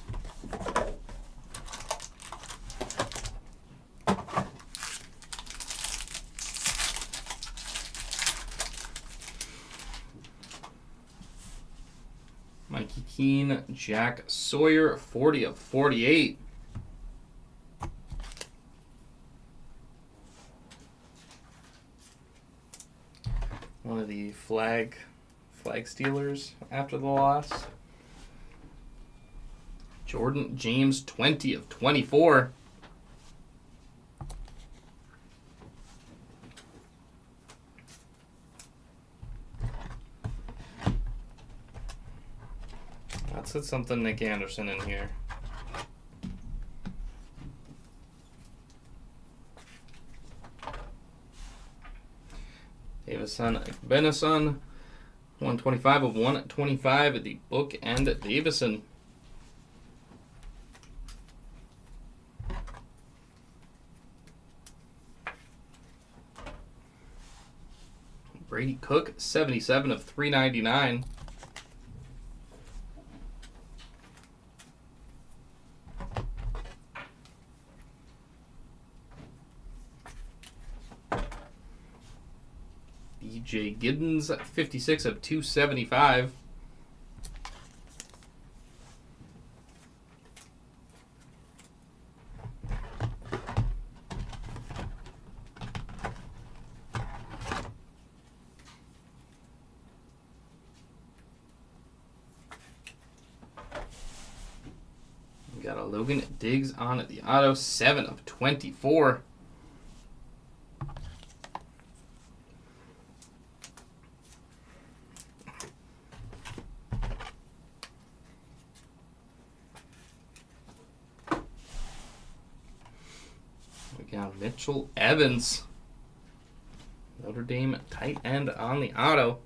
Mikey Keene, Jack Sawyer, 40 of 48. One of the flag stealers after the loss. Jordan James, 20 of 24. That's said something Nick Anderson in here. Davison Benison, 125 of 125 at the book and Davison. Brady Cook, 77 of 399. DJ Giddens, 56 of 275. We got a Logan Diggs on at the auto, 7 of 24. We got Mitchell Evans, Notre Dame tight end on the auto.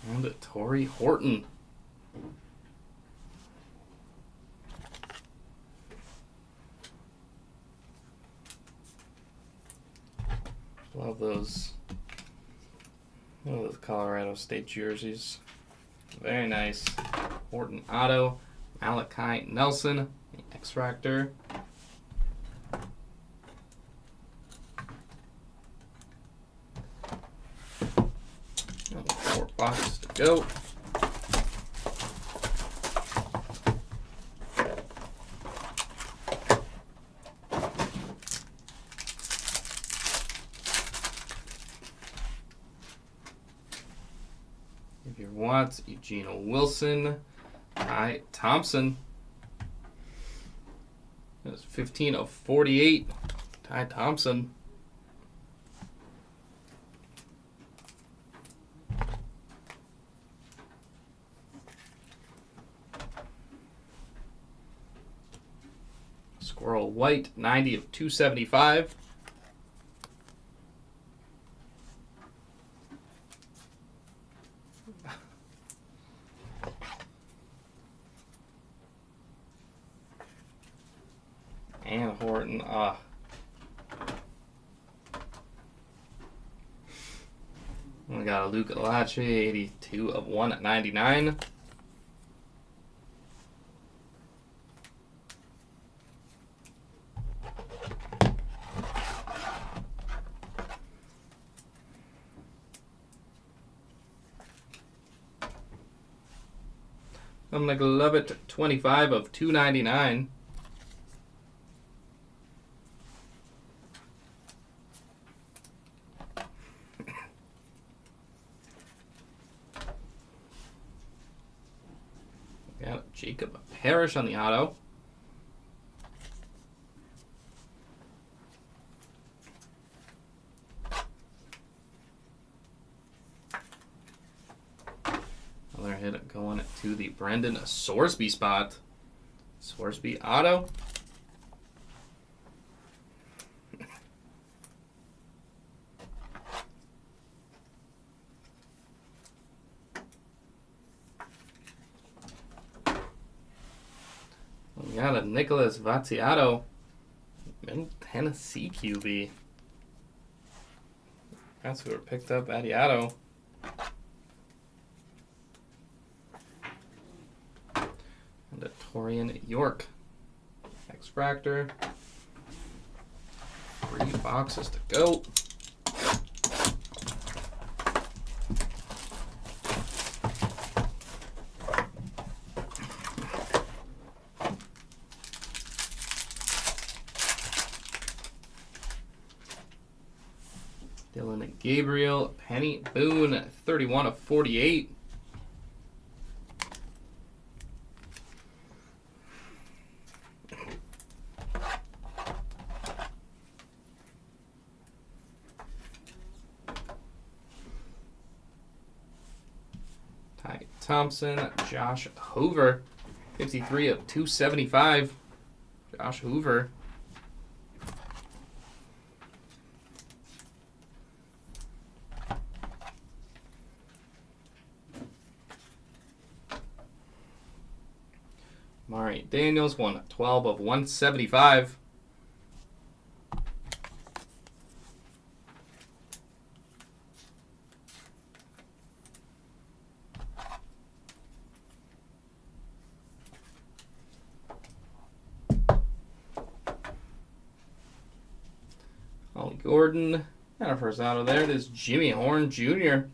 And Torrey Horton. Love those Colorado State jerseys. Very nice. Horton auto. Malachi Nelson, the X-Factor. 4 boxes to go. Xavier Watts, Eugene Wilson, Ty Thompson. That's 15 of 48. Ty Thompson. Squirrel White, 90 of 275. And Horton, we got a Luke Alache, 82 of 199. I'm gonna love it, 25 of 299. Got Jacob Parrish on the auto. Another hit going to the Brendan Sorsby spot. Sorsby auto. We got a Nicholas Vattiato, Middle Tennessee QB. That's who picked up Vattiato. And a Torian York. X-Fractor. 3 boxes to go. Dylan Gabriel, Penny Boone, 31 of 48. Thompson, Josh Hoover, 53 of 275. Josh Hoover. Mari Daniels, 112 of 175. Ollie Gordon. And our first out of there, it is Jimmy Horn Jr.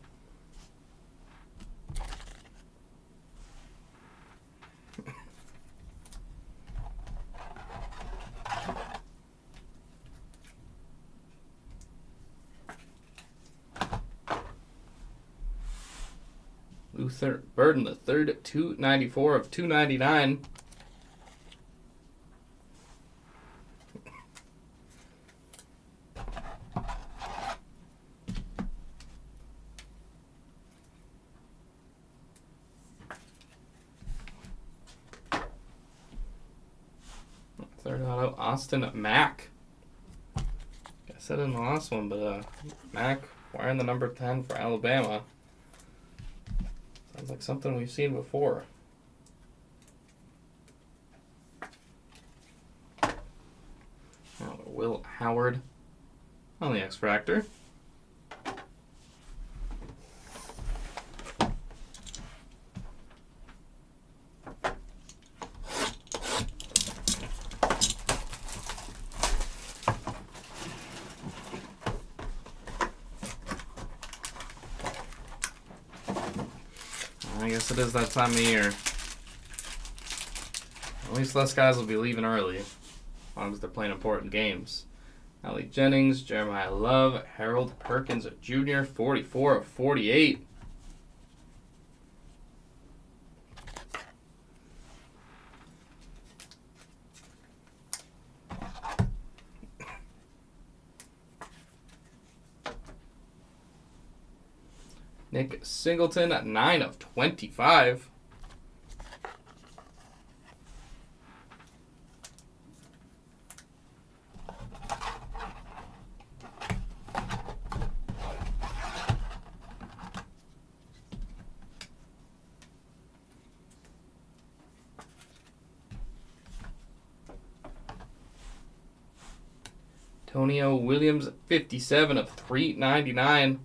Luther Burden, the third, 294 of 299. Third auto, Austin Mack. I said in the last one, but Mack wearing the number 10 for Alabama. Sounds like something we've seen before. Will Howard on the X-Fractor. I guess it is that time of year. At least less guys will be leaving early, as long as they're playing important games. Allie Jennings, Jeremiah Love, Harold Perkins Jr., 44 of 48. Nick Singleton, 9 of 25. Antonio Williams, 57 of 399.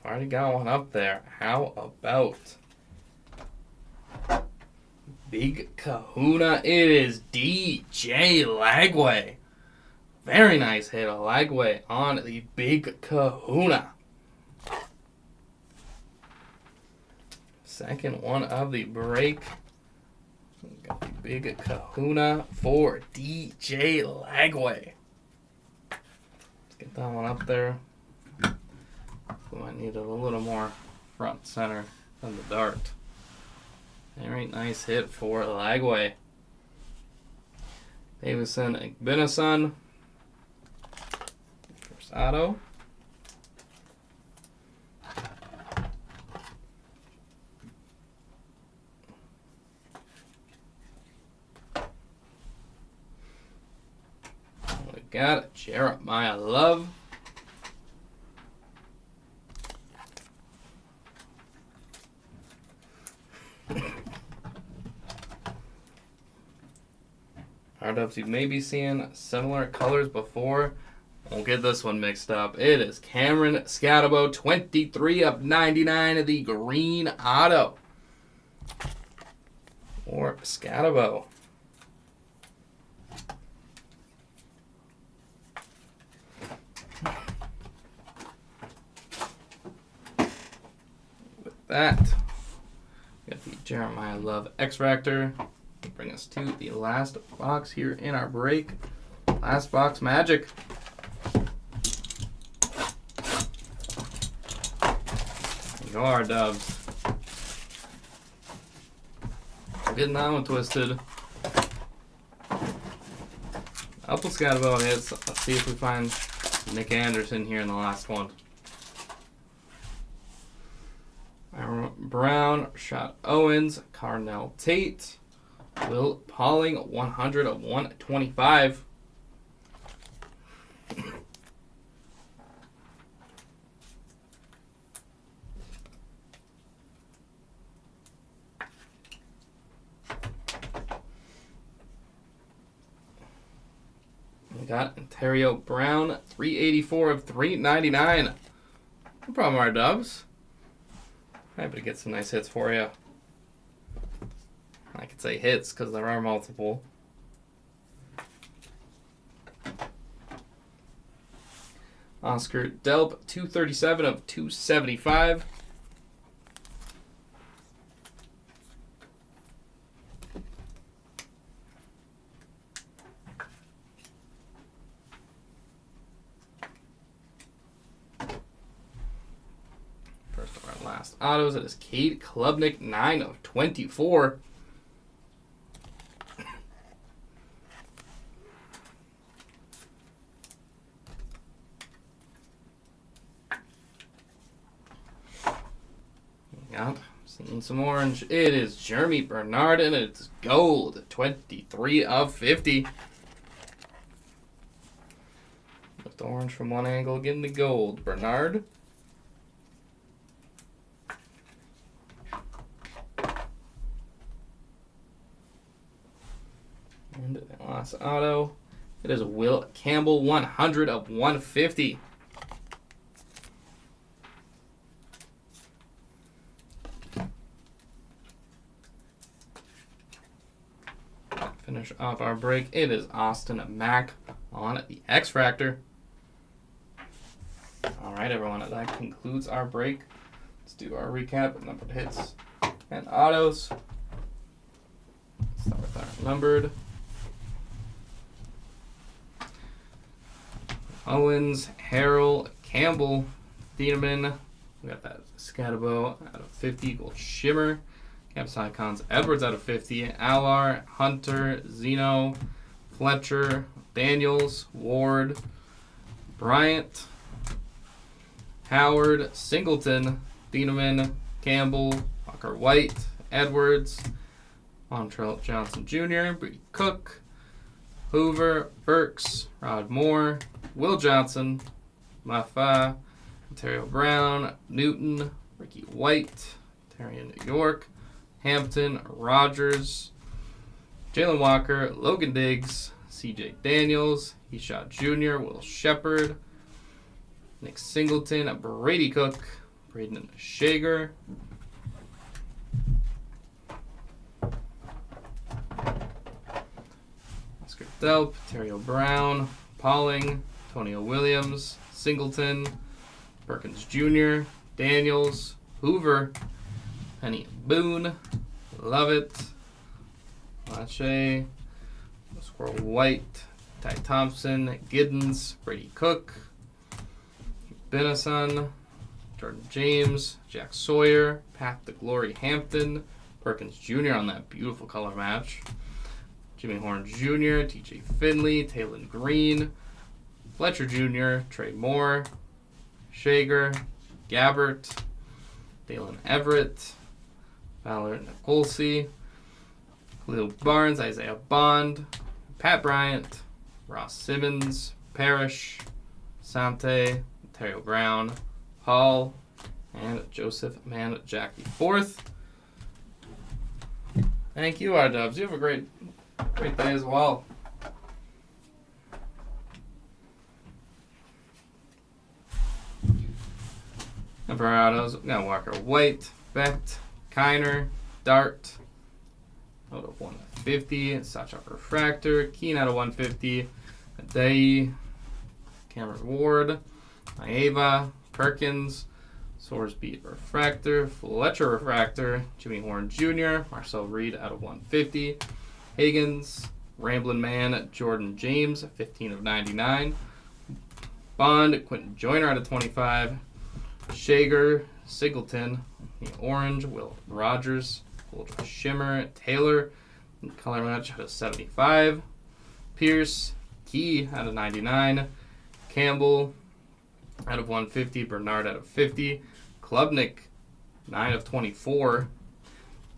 Already got one up there. How about Big Kahuna? It is DJ Lagway. Very nice hit of Lagway on the Big Kahuna. Second one of the break. Got the Big Kahuna for DJ Lagway. Let's get that one up there. We might need it a little more front center than the dart. Very nice hit for Lagway. Davison Igbinason. First auto. We got Jeremiah Love. R-dubs you may be seeing similar colors before. Won't get this one mixed up. It is Cameron Scatabo, 23 of 99 of the green auto. Or Scatabo. With that, we got the Jeremiah Love X-Fractor. Bring us to the last box here in our break. Last box magic. Go our dubs. We're getting that one twisted. Couple Scatabo hits. Let's see if we find Nick Anderson here in the last one. Aaron Brown, Rashad Owens, Carnell Tate, Will Pauling, 100 of 125. We got Ontario Brown, 384 of 399. No problem, our Dubs. Happy to get some nice hits for you. I could say hits because there are multiple. Oscar Delp, 237 of 275. First of our last autos, it is Kate Klubnik, 9 of 24. Yep, seeing some orange. It is Jeremy Bernard, and it's gold, 23 of 50. With the orange from one angle, getting the gold. Bernard. And the last auto, it is Will Campbell, 100 of 150. Finish off our break. It is Austin Mack on the X-Fractor. All right, everyone. That concludes our break. Let's do our recap of numbered hits and autos. Let's start with our numbered. Owens, Harrell, Campbell, Thieneman. We got that Scatabo out of 50. Gold Shimmer. Caps Icons, Edwards out of 50, Allar, Hunter, Zeno, Fletcher, Daniels, Ward, Bryant, Howard, Singleton, Thieneman, Campbell, Walker White, Edwards, Montrell Johnson Jr., Brady Cook, Hoover, Burks, Rod Moore, Will Johnson, Mafa, Ontario Brown, Newton, Ricky White, Terry New York, Hampton, Rogers, Jalen Walker, Logan Diggs, C.J. Daniels, Eshot Jr., Will Shepard, Nick Singleton, Brady Cook, Braden Shager, Oscar Delp, Terrio Brown, Pauling, Antonio Williams, Singleton, Perkins Jr., Daniels, Hoover, Penny Boone, Lovett, Lache, Squirrel White, Ty Thompson, Giddens, Brady Cook, Benison, Jordan James, Jack Sawyer, Path to Glory Hampton, Perkins Jr. on that beautiful color match, Jimmy Horn Jr., TJ Finley, Taylon Green, Fletcher Jr., Trey Moore, Shager, Gabbert, Dalen Everett, Fowler Nicolsi, Khalil Barnes, Isaiah Bond, Pat Bryant, Ross Simmons, Parrish, Sante, Ontario Brown, Hall, and Joseph Jack IV. Thank you, R-Dubs. You have a great day as well. And for our autos, we got Walker White, Becht, Kiner, Dart, out of 150, Sachok Refractor, Keen out of 150, Adai, Cameron Ward, Maeva, Perkins, Sorsby Refractor, Fletcher Refractor, Jimmy Horn Jr., Marcel Reed out of 150, Higgins, Ramblin' Man, Jordan James, 15 of 99, Bond, Quentin Joyner out of 25, Shager, Singleton, the orange, Will Rogers, Ultra Shimmer, Taylor, color match out of 75, Pierce, Key out of 99, Campbell, out of 150. Bernard out of 50. Klubnik, 9 of 24.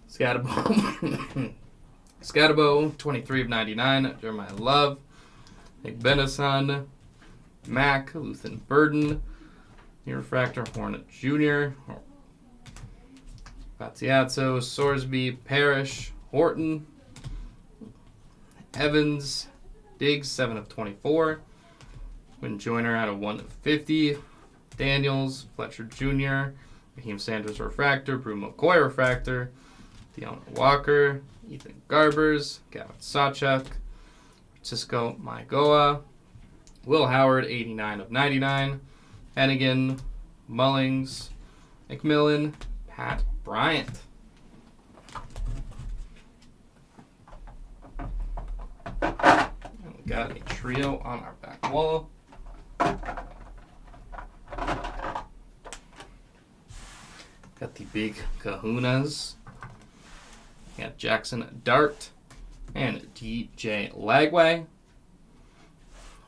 Scatabo, 23 of 99. Jeremiah Love. Nick Benison. Mac. Luthen Burden. New Refractor, Hornet Jr. Fatiazzo, Sorsby, Parrish, Horton. Evans. Diggs, 7 of 24. Quinn Joyner out of 1 of 50. Daniels, Fletcher Jr., Raheem Sanders Refractor, Brew McCoy Refractor, Deanna Walker, Ethan Garbers, Gavin Sawchuk, Francisco Maigoa, Will Howard, 89 of 99, Hennigan, Mullings, McMillan, Pat Bryant. And we got a trio on our back wall. Got the big kahunas. Got Jackson Dart and DJ Lagway.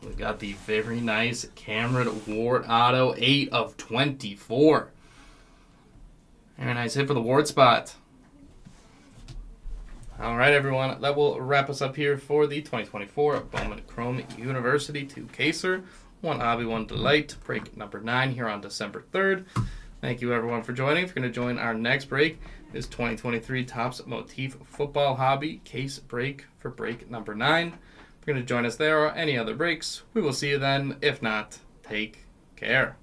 We got the very nice Cameron Ward auto, 8 of 24. Very nice hit for the Ward spot. All right, everyone. That will wrap us up here for the 2024 Bowman Chrome University 2 Caser. One hobby, one delight. Break number 9 here on December 3rd. Thank you, everyone, for joining. If you're going to join our next break, is 2023 Topps Motif Football Hobby Case Break for break number 9. If you're going to join us there or any other breaks, we will see you then. If not, take care.